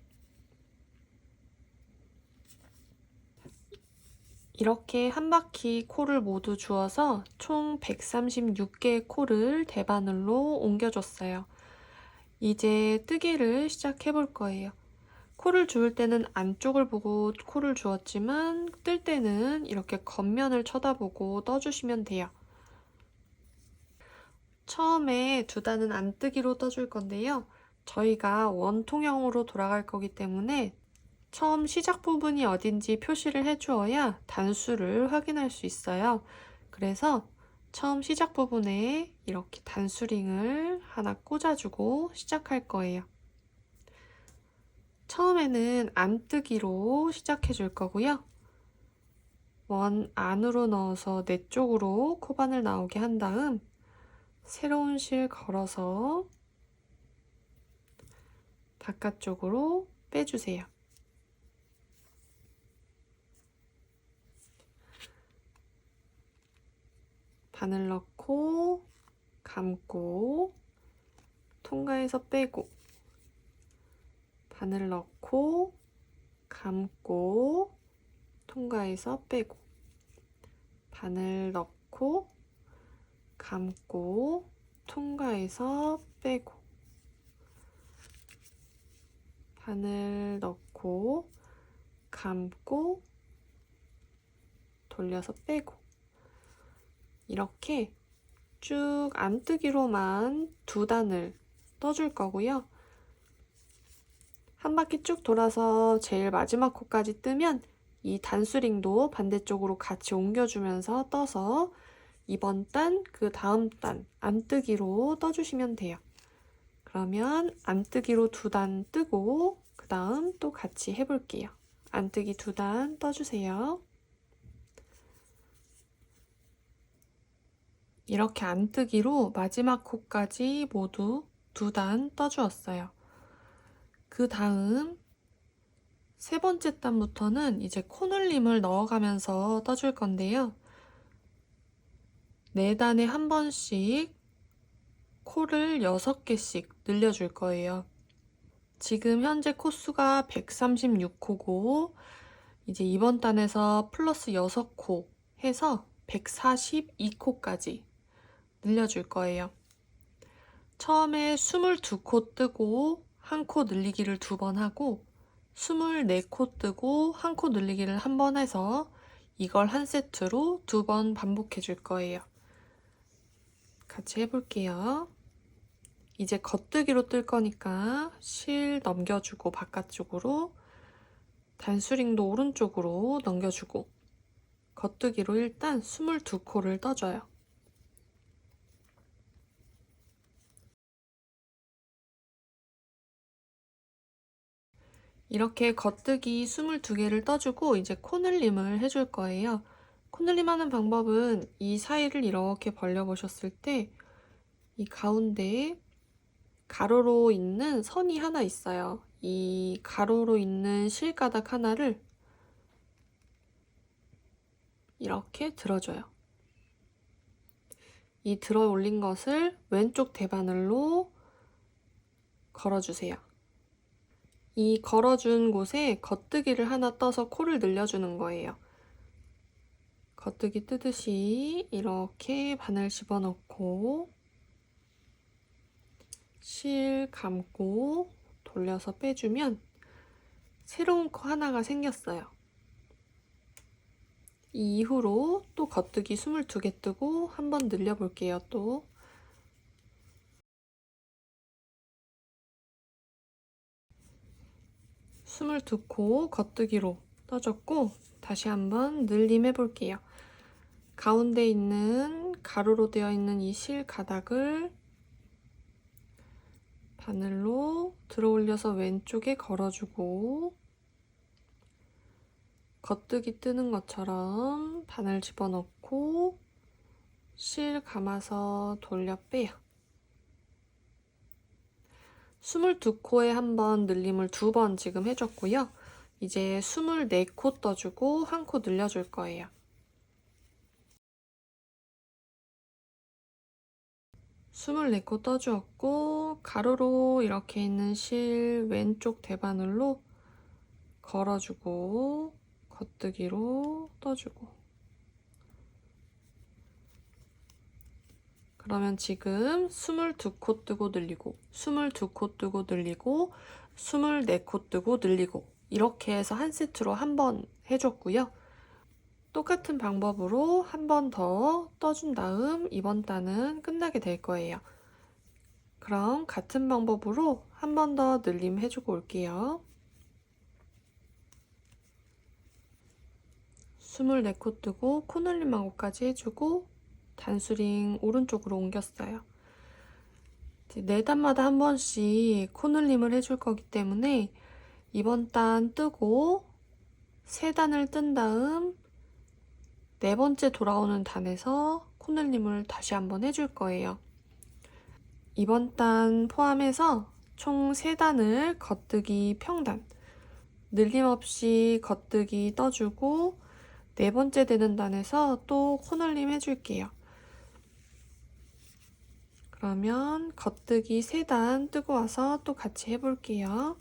이렇게 한 바퀴 코를 모두 주워서 총 136개의 코를 대바늘로 옮겨줬어요. 이제 뜨기를 시작해 볼 거예요. 코를 주울 때는 안쪽을 보고 코를 주었지만 뜰 때는 이렇게 겉면을 쳐다보고 떠주시면 돼요. 처음에 두 단은 안뜨기로 떠줄 건데요. 저희가 원통형으로 돌아갈 거기 때문에 처음 시작 부분이 어딘지 표시를 해주어야 단수를 확인할 수 있어요. 그래서 처음 시작 부분에 이렇게 단수링을 하나 꽂아주고 시작할 거예요. 처음에는 안뜨기로 시작해 줄 거고요. 원 안으로 넣어서 내 쪽으로 코바늘 나오게 한 다음 새로운 실 걸어서 바깥쪽으로 빼주세요. 바늘 넣고 감고 통과해서 빼고 바늘 넣고 감고 통과해서 빼고 바늘 넣고 감고 통과해서 빼고 바늘 넣고 감고 돌려서 빼고 이렇게 쭉 안뜨기로만 2단을 떠줄 거고요. 한 바퀴 쭉 돌아서 제일 마지막 코까지 뜨면 이 단수링도 반대쪽으로 같이 옮겨주면서 떠서 이번 단, 그 다음 단 안뜨기로 떠주시면 돼요. 그러면 안뜨기로 2단 뜨고 그 다음 또 같이 해볼게요. 안뜨기 2단 떠주세요. 이렇게 안뜨기로 마지막 코까지 모두 2단 떠주었어요. 그 다음 3번째 단부터는 이제 코늘림을 넣어가면서 떠줄 건데요. 4단에 한 번씩 코를 6개씩 늘려줄 거예요. 지금 현재 코수가 136코고 이제 이번 단에서 플러스 6코 해서 142코까지 늘려줄 거예요. 처음에 22코 뜨고 한 코 늘리기를 2번 하고 24코 뜨고 한 코 늘리기를 한 번 해서 이걸 한 세트로 2번 반복해 줄 거예요. 같이 해볼게요. 이제 겉뜨기로 뜰 거니까 실 넘겨주고 바깥쪽으로 단수링도 오른쪽으로 넘겨주고 겉뜨기로 일단 22코를 떠줘요. 이렇게 겉뜨기 22개를 떠주고 이제 코늘림을 해줄 거예요. 코늘림 하는 방법은 이 사이를 이렇게 벌려보셨을 때 이 가운데에 가로로 있는 선이 하나 있어요. 이 가로로 있는 실가닥 하나를 이렇게 들어줘요. 이 들어 올린 것을 왼쪽 대바늘로 걸어주세요. 이 걸어준 곳에 겉뜨기를 하나 떠서 코를 늘려주는 거예요. 겉뜨기 뜨듯이 이렇게 바늘 집어넣고 실 감고 돌려서 빼주면 새로운 코 하나가 생겼어요. 이 이후로 또 겉뜨기 22개 뜨고 한번 늘려볼게요. 또 22코 겉뜨기로 떠줬고 다시 한번 늘림 해볼게요. 가운데 있는 가로로 되어 있는 이 실 가닥을 바늘로 들어 올려서 왼쪽에 걸어주고 겉뜨기 뜨는 것처럼 바늘 집어넣고 실 감아서 돌려 빼요. 22코에 한번 늘림을 2번 지금 해줬고요. 이제 24코 떠주고 한 코 늘려줄 거예요. 24코 떠주었고 가로로 이렇게 있는 실 왼쪽 대바늘로 걸어주고 겉뜨기로 떠주고 그러면 지금 22코 뜨고 늘리고 22코 뜨고 늘리고 24코 뜨고 늘리고 이렇게 해서 한 세트로 한 번 해줬고요. 똑같은 방법으로 한 번 더 떠준 다음 이번 단은 끝나게 될 거예요. 그럼 같은 방법으로 한 번 더 늘림 해주고 올게요. 24코 뜨고 코늘림 하고까지 해주고 단수링 오른쪽으로 옮겼어요. 4단마다 한 번씩 코늘림을 해줄 거기 때문에 이번 단 뜨고 3단을 뜬 다음 4번째 돌아오는 단에서 코늘림을 다시 한번 해줄 거예요. 이번 단 포함해서 총 3단을 겉뜨기 평단, 늘림 없이 겉뜨기 떠주고 4번째 되는 단에서 또 코늘림 해줄게요. 그러면 겉뜨기 3단 뜨고 와서 또 같이 해볼게요.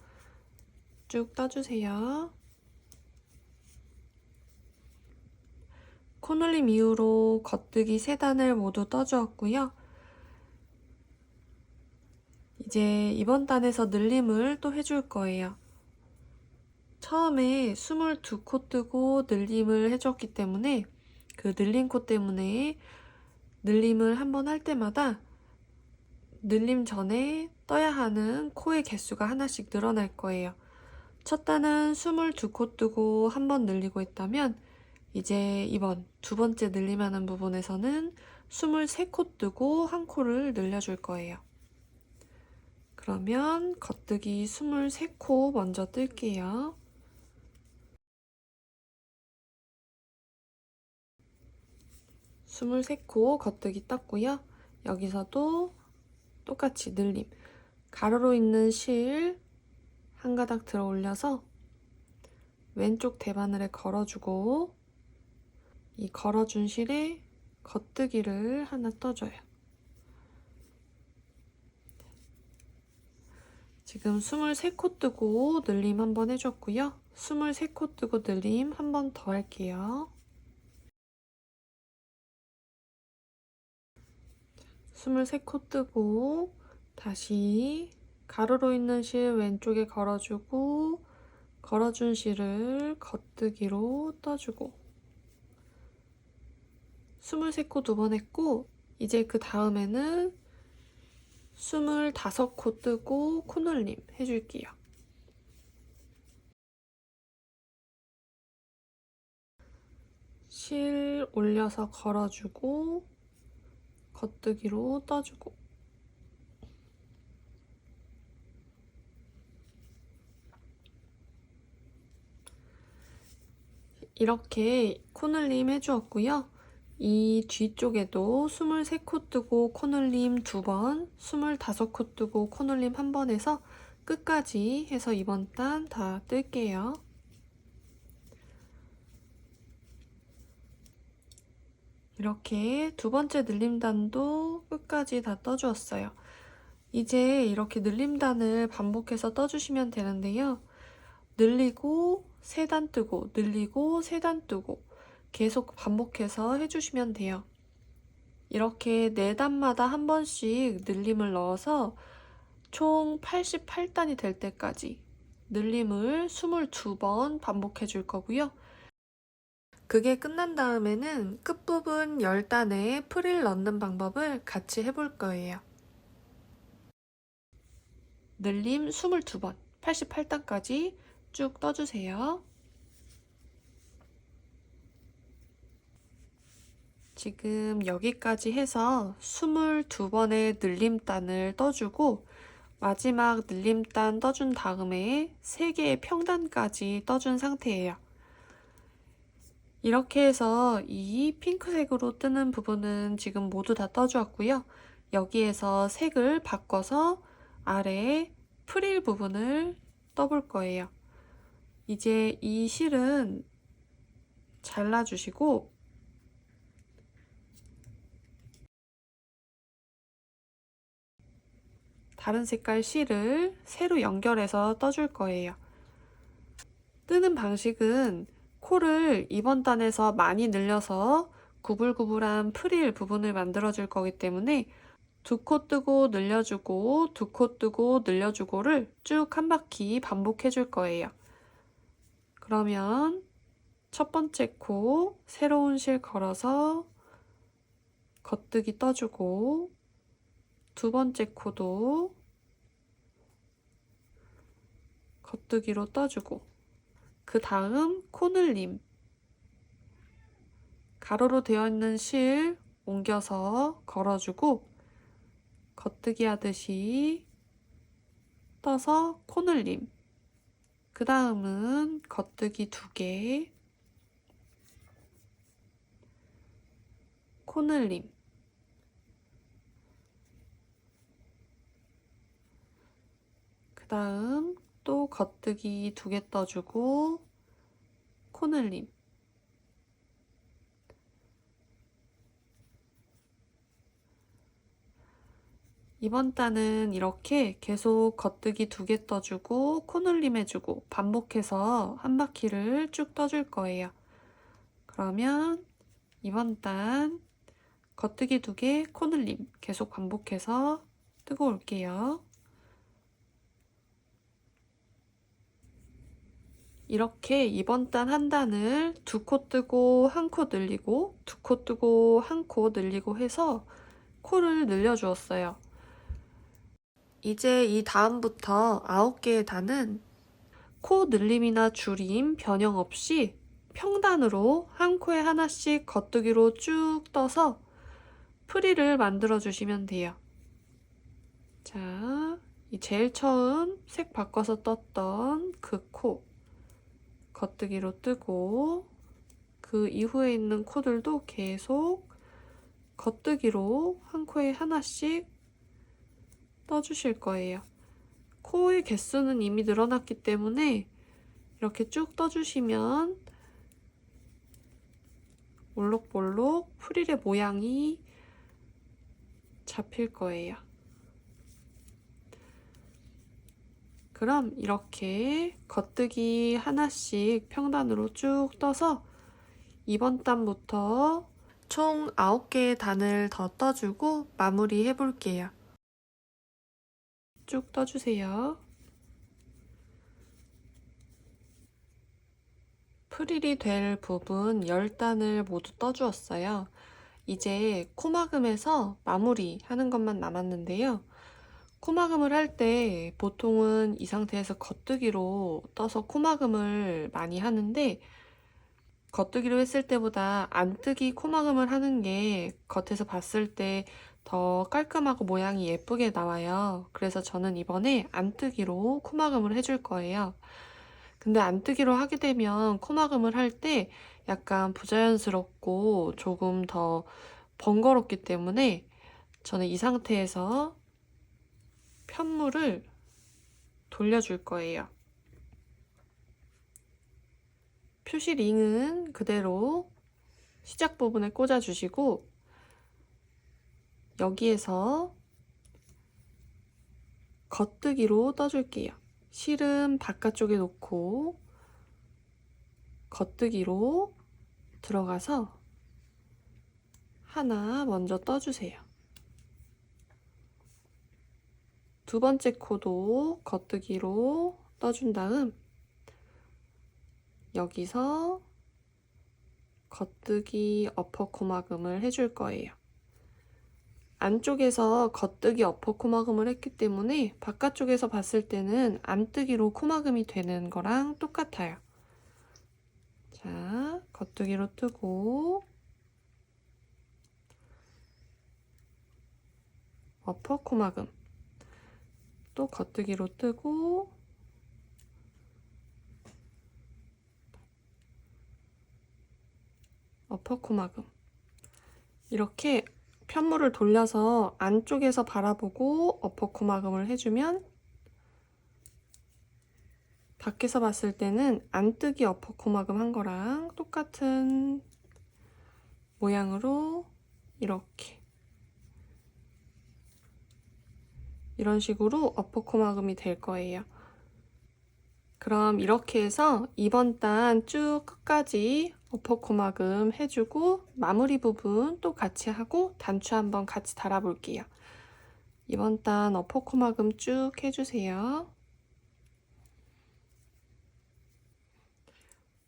쭉 떠주세요. 코늘림 이후로 겉뜨기 3단을 모두 떠주었고요. 이제 이번 단에서 늘림을 또 해줄 거예요. 처음에 22코 뜨고 늘림을 해줬기 때문에 그 늘림 코 때문에 늘림을 한번 할 때마다 늘림 전에 떠야 하는 코의 개수가 하나씩 늘어날 거예요. 첫 단은 22코 뜨고 한 번 늘리고 있다면 이제 이번 두 번째 늘림하는 부분에서는 23코 뜨고 한 코를 늘려줄 거예요. 그러면 겉뜨기 23코 먼저 뜰게요. 스물세 코 겉뜨기 떴고요. 여기서도 똑같이 늘림. 가로로 있는 실 한 가닥 들어 올려서 왼쪽 대바늘에 걸어주고 이 걸어준 실에 겉뜨기를 하나 떠줘요. 지금 23코 뜨고 늘림 한번 해줬고요. 23코 뜨고 늘림 한 번 더 할게요. 23코 뜨고 다시 가로로 있는 실 왼쪽에 걸어주고 걸어준 실을 겉뜨기로 떠주고 23코 두 번 했고 이제 그 다음에는 25코 뜨고 코늘림 해줄게요. 실 올려서 걸어주고 겉뜨기로 떠주고 이렇게 코늘림 해주었고요. 이 뒤쪽에도 23코 뜨고 코늘림 2번, 25코 뜨고 코늘림 1번 해서 끝까지 해서 이번 단 다 뜰게요. 이렇게 두 번째 늘림단도 끝까지 다 떠주었어요. 이제 이렇게 늘림단을 반복해서 떠주시면 되는데요. 늘리고 3단 뜨고 늘리고 3단 뜨고 계속 반복해서 해주시면 돼요. 이렇게 4단마다 한 번씩 늘림을 넣어서 총 88단이 될 때까지 늘림을 22번 반복해 줄 거고요. 그게 끝난 다음에는 끝부분 10단에 프릴 넣는 방법을 같이 해볼 거예요. 늘림 22번, 88단까지 쭉 떠주세요. 지금 여기까지 해서 22번의 늘림단을 떠주고 마지막 늘림단 떠준 다음에 3개의 평단까지 떠준 상태예요. 이렇게 해서 이 핑크색으로 뜨는 부분은 지금 모두 다 떠주었고요. 여기에서 색을 바꿔서 아래에 프릴 부분을 떠볼 거예요. 이제 이 실은 잘라주시고 다른 색깔 실을 새로 연결해서 떠줄 거예요. 뜨는 방식은 코를 이번 단에서 많이 늘려서 구불구불한 프릴 부분을 만들어 줄 거기 때문에 2코 뜨고 늘려주고 2코 뜨고 늘려주고를 쭉 한 바퀴 반복해 줄 거예요. 그러면 첫 번째 코 새로운 실 걸어서 겉뜨기 떠주고 두 번째 코도 겉뜨기로 떠주고 그 다음 코늘림 가로로 되어 있는 실 옮겨서 걸어주고 겉뜨기 하듯이 떠서 코늘림 그 다음은 겉뜨기 2개 코늘림 그 다음 또 겉뜨기 2개 떠주고 코늘림 이번 단은 이렇게 계속 겉뜨기 2개 떠주고 코늘림 해주고 반복해서 한 바퀴를 쭉 떠줄 거예요. 그러면 이번 단 겉뜨기 2개, 코늘림 계속 반복해서 뜨고 올게요. 이렇게 이번 단 한 단을 2코 뜨고 1코 늘리고 2코 뜨고 1코 늘리고 해서 코를 늘려주었어요. 이제 이 다음부터 9개의 단은 코 늘림이나 줄임 변형 없이 평단으로 한 코에 하나씩 겉뜨기로 쭉 떠서 프릴을 만들어 주시면 돼요. 자, 이 제일 처음 색 바꿔서 떴던 그 코 겉뜨기로 뜨고 그 이후에 있는 코들도 계속 겉뜨기로 한 코에 하나씩 떠주실 거예요. 코의 개수는 이미 늘어났기 때문에 이렇게 쭉 떠주시면 올록볼록 프릴의 모양이 잡힐 거예요. 그럼 이렇게 겉뜨기 하나씩 평단으로 쭉 떠서 이번 단부터 총 9개의 단을 더 떠주고 마무리 해볼게요. 쭉 떠주세요. 프릴이 될 부분 10단을 모두 떠주었어요. 이제 코막음에서 마무리하는 것만 남았는데요. 코막음을 할 때 보통은 이 상태에서 겉뜨기로 떠서 코막음을 많이 하는데 겉뜨기로 했을 때보다 안뜨기 코막음을 하는 게 겉에서 봤을 때 더 깔끔하고 모양이 예쁘게 나와요. 그래서 저는 이번에 안뜨기로 코막음을 해줄 거예요. 근데 안뜨기로 하게 되면 코막음을 할 때 약간 부자연스럽고 조금 더 번거롭기 때문에 저는 이 상태에서 편물을 돌려줄 거예요. 표시 링은 그대로 시작 부분에 꽂아주시고 여기에서 겉뜨기로 떠줄게요. 실은 바깥쪽에 놓고 겉뜨기로 들어가서 하나 먼저 떠주세요. 두 번째 코도 겉뜨기로 떠준 다음 여기서 겉뜨기 어퍼 코막음을 해줄 거예요. 안쪽에서 겉뜨기 어퍼 코막음을 했기 때문에 바깥쪽에서 봤을 때는 안뜨기로 코막음이 되는 거랑 똑같아요. 자, 겉뜨기로 뜨고 어퍼 코막음 또 겉뜨기로 뜨고 어퍼 코막음 이렇게 편물을 돌려서 안쪽에서 바라보고 어퍼 코막음을 해주면 밖에서 봤을 때는 안뜨기 어퍼 코막음 한 거랑 똑같은 모양으로 이렇게 이런 식으로 어퍼 코막음이 될 거예요. 그럼 이렇게 해서 이번 단 쭉 끝까지 어퍼 코막음 해주고 마무리 부분 또 같이 하고 단추 한번 같이 달아볼게요. 이번 단 어퍼 코막음 쭉 해주세요.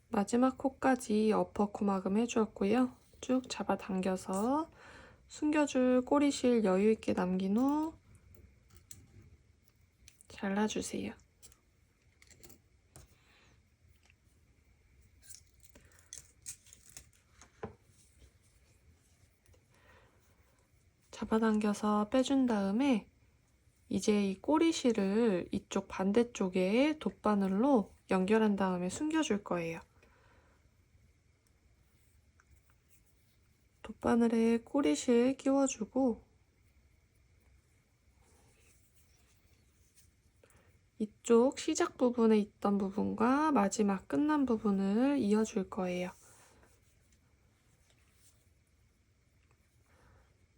마지막 코까지 어퍼 코막음 해주었고요. 쭉 잡아당겨서 숨겨줄 꼬리실 여유있게 남긴 후 잘라주세요. 잡아당겨서 빼준 다음에 이제 이 꼬리실을 이쪽 반대쪽에 돗바늘로 연결한 다음에 숨겨줄 거예요. 돗바늘에 꼬리실 끼워주고 이쪽 시작 부분에 있던 부분과 마지막 끝난 부분을 이어줄 거예요.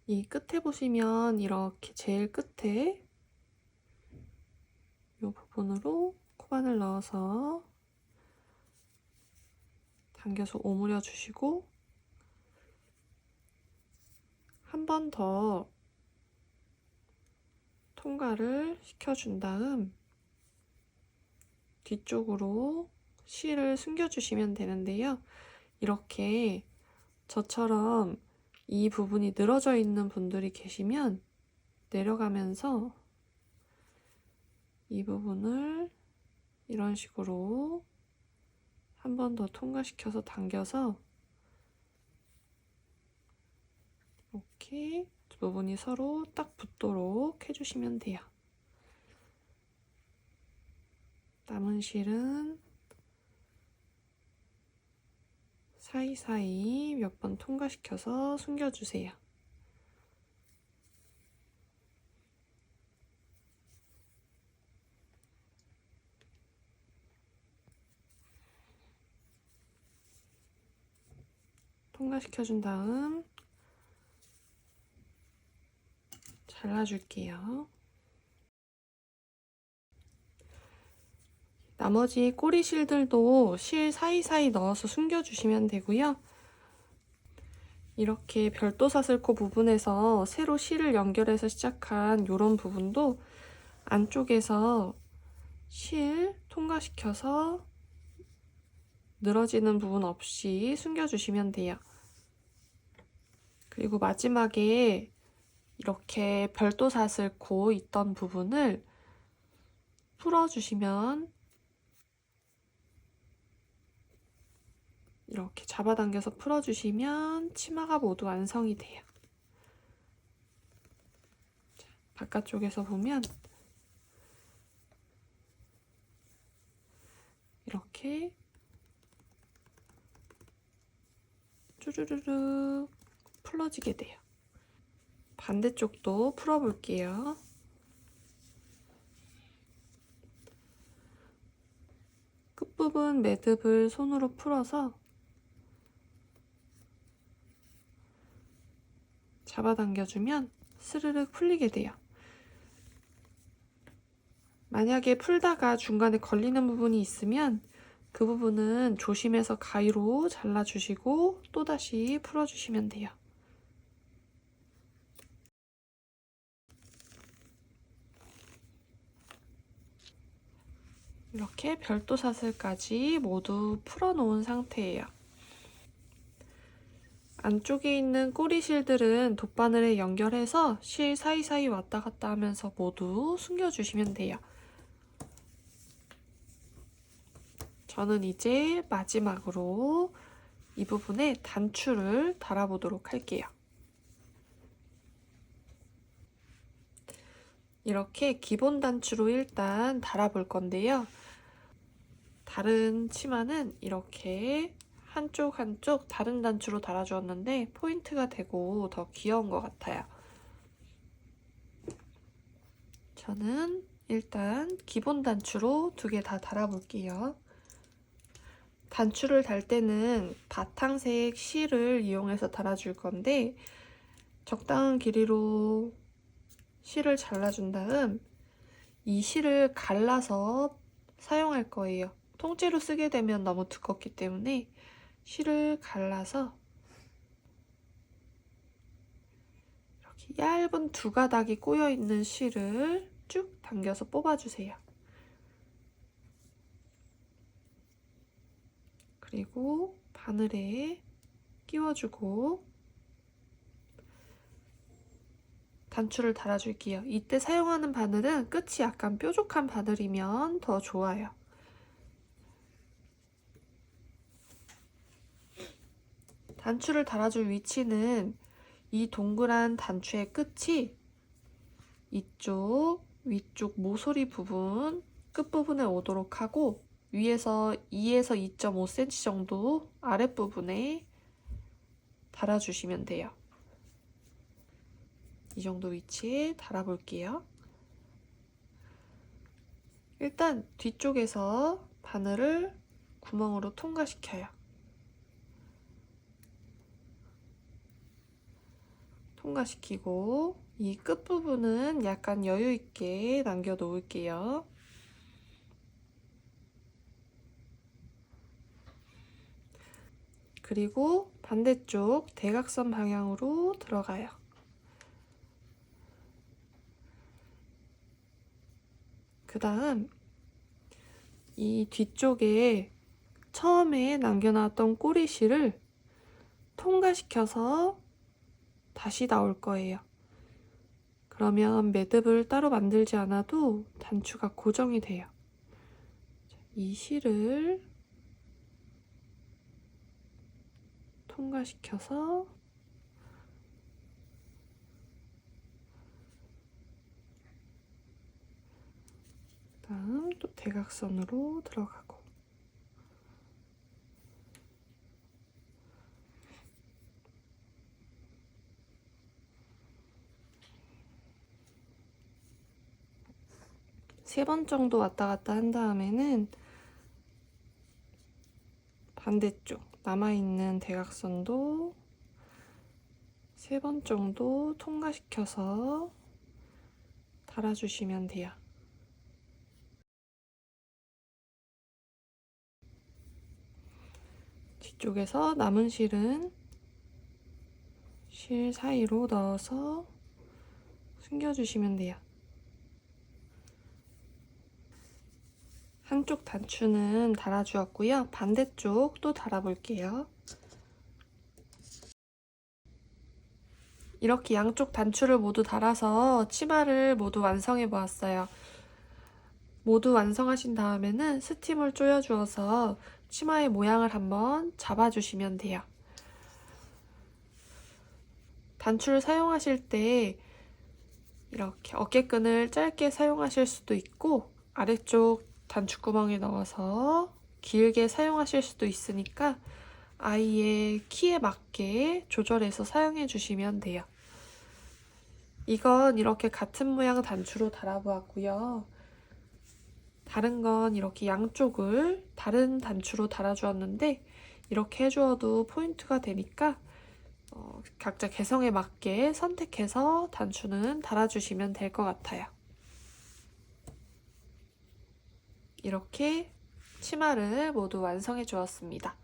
이 끝에 보시면 이렇게 제일 끝에 이 부분으로 코바늘 넣어서 당겨서 오므려 주시고 한 번 더 통과를 시켜준 다음 뒤쪽으로 실을 숨겨주시면 되는데요. 이렇게 저처럼 이 부분이 늘어져 있는 분들이 계시면 내려가면서 이 부분을 이런 식으로 한 번 더 통과시켜서 당겨서 이렇게 두 부분이 서로 딱 붙도록 해주시면 돼요. 남은 실은 사이사이 몇 번 통과시켜서 숨겨주세요. 통과시켜준 다음 잘라줄게요. 나머지 꼬리 실들도 실 사이사이 넣어서 숨겨주시면 되고요. 이렇게 별도사슬코 부분에서 새로 실을 연결해서 시작한 이런 부분도 안쪽에서 실 통과시켜서 늘어지는 부분 없이 숨겨주시면 돼요. 그리고 마지막에 이렇게 별도사슬코 있던 부분을 풀어주시면 이렇게 잡아당겨서 풀어주시면 치마가 모두 완성이 돼요. 자, 바깥쪽에서 보면 이렇게 쭈르르르 풀어지게 돼요. 반대쪽도 풀어볼게요. 끝부분 매듭을 손으로 풀어서 잡아당겨주면 스르륵 풀리게 돼요. 만약에 풀다가 중간에 걸리는 부분이 있으면 그 부분은 조심해서 가위로 잘라주시고 또다시 풀어주시면 돼요. 이렇게 별도 사슬까지 모두 풀어놓은 상태예요. 안쪽에 있는 꼬리실들은 돗바늘에 연결해서 실 사이사이 왔다 갔다 하면서 모두 숨겨주시면 돼요. 저는 이제 마지막으로 이 부분에 단추를 달아보도록 할게요. 이렇게 기본 단추로 일단 달아볼 건데요. 다른 치마는 이렇게 한쪽 한쪽 다른 단추로 달아주었는데 포인트가 되고 더 귀여운 것 같아요. 저는 일단 기본 단추로 2개 다 달아볼게요. 단추를 달 때는 바탕색 실을 이용해서 달아줄 건데 적당한 길이로 실을 잘라준 다음 이 실을 갈라서 사용할 거예요. 통째로 쓰게 되면 너무 두껍기 때문에 실을 갈라서 이렇게 얇은 2가닥이 꼬여있는 실을 쭉 당겨서 뽑아주세요. 그리고 바늘에 끼워주고 단추를 달아줄게요. 이때 사용하는 바늘은 끝이 약간 뾰족한 바늘이면 더 좋아요. 단추를 달아줄 위치는 이 동그란 단추의 끝이 이쪽 위쪽 모서리 부분 끝부분에 오도록 하고 위에서 2에서 2.5cm 정도 아랫부분에 달아주시면 돼요. 이 정도 위치에 달아볼게요. 일단 뒤쪽에서 바늘을 구멍으로 통과시켜요. 통과시키고 이 끝부분은 약간 여유있게 남겨 놓을게요. 그리고 반대쪽 대각선 방향으로 들어가요. 그 다음 이 뒤쪽에 처음에 남겨놨던 꼬리실을 통과시켜서 다시 나올 거예요. 그러면 매듭을 따로 만들지 않아도 단추가 고정이 돼요. 이 실을 통과시켜서 그다음 또 대각선으로 들어가고 세 번 정도 왔다 갔다 한 다음에는 반대쪽 남아있는 대각선도 3번 정도 통과시켜서 달아주시면 돼요. 뒤쪽에서 남은 실은 실 사이로 넣어서 숨겨주시면 돼요. 한쪽 단추는 달아주었고요. 반대쪽 또 달아볼게요. 이렇게 양쪽 단추를 모두 달아서 치마를 모두 완성해 보았어요. 모두 완성하신 다음에는 스팀을 조여주어서 치마의 모양을 한번 잡아주시면 돼요. 단추를 사용하실 때 이렇게 어깨끈을 짧게 사용하실 수도 있고 아래쪽 단추구멍에 넣어서 길게 사용하실 수도 있으니까 아이의 키에 맞게 조절해서 사용해 주시면 돼요. 이건 이렇게 같은 모양 단추로 달아보았고요. 다른 건 이렇게 양쪽을 다른 단추로 달아주었는데 이렇게 해주어도 포인트가 되니까 각자 개성에 맞게 선택해서 단추는 달아주시면 될 것 같아요. 이렇게 치마를 모두 완성해 주었습니다.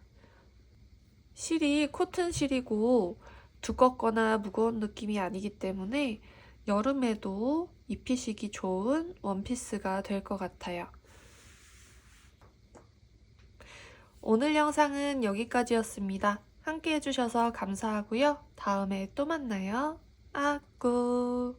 실이 코튼 실이고 두껍거나 무거운 느낌이 아니기 때문에 여름에도 입히시기 좋은 원피스가 될 것 같아요. 오늘 영상은 여기까지였습니다. 함께 해주셔서 감사하고요. 다음에 또 만나요. 아꾸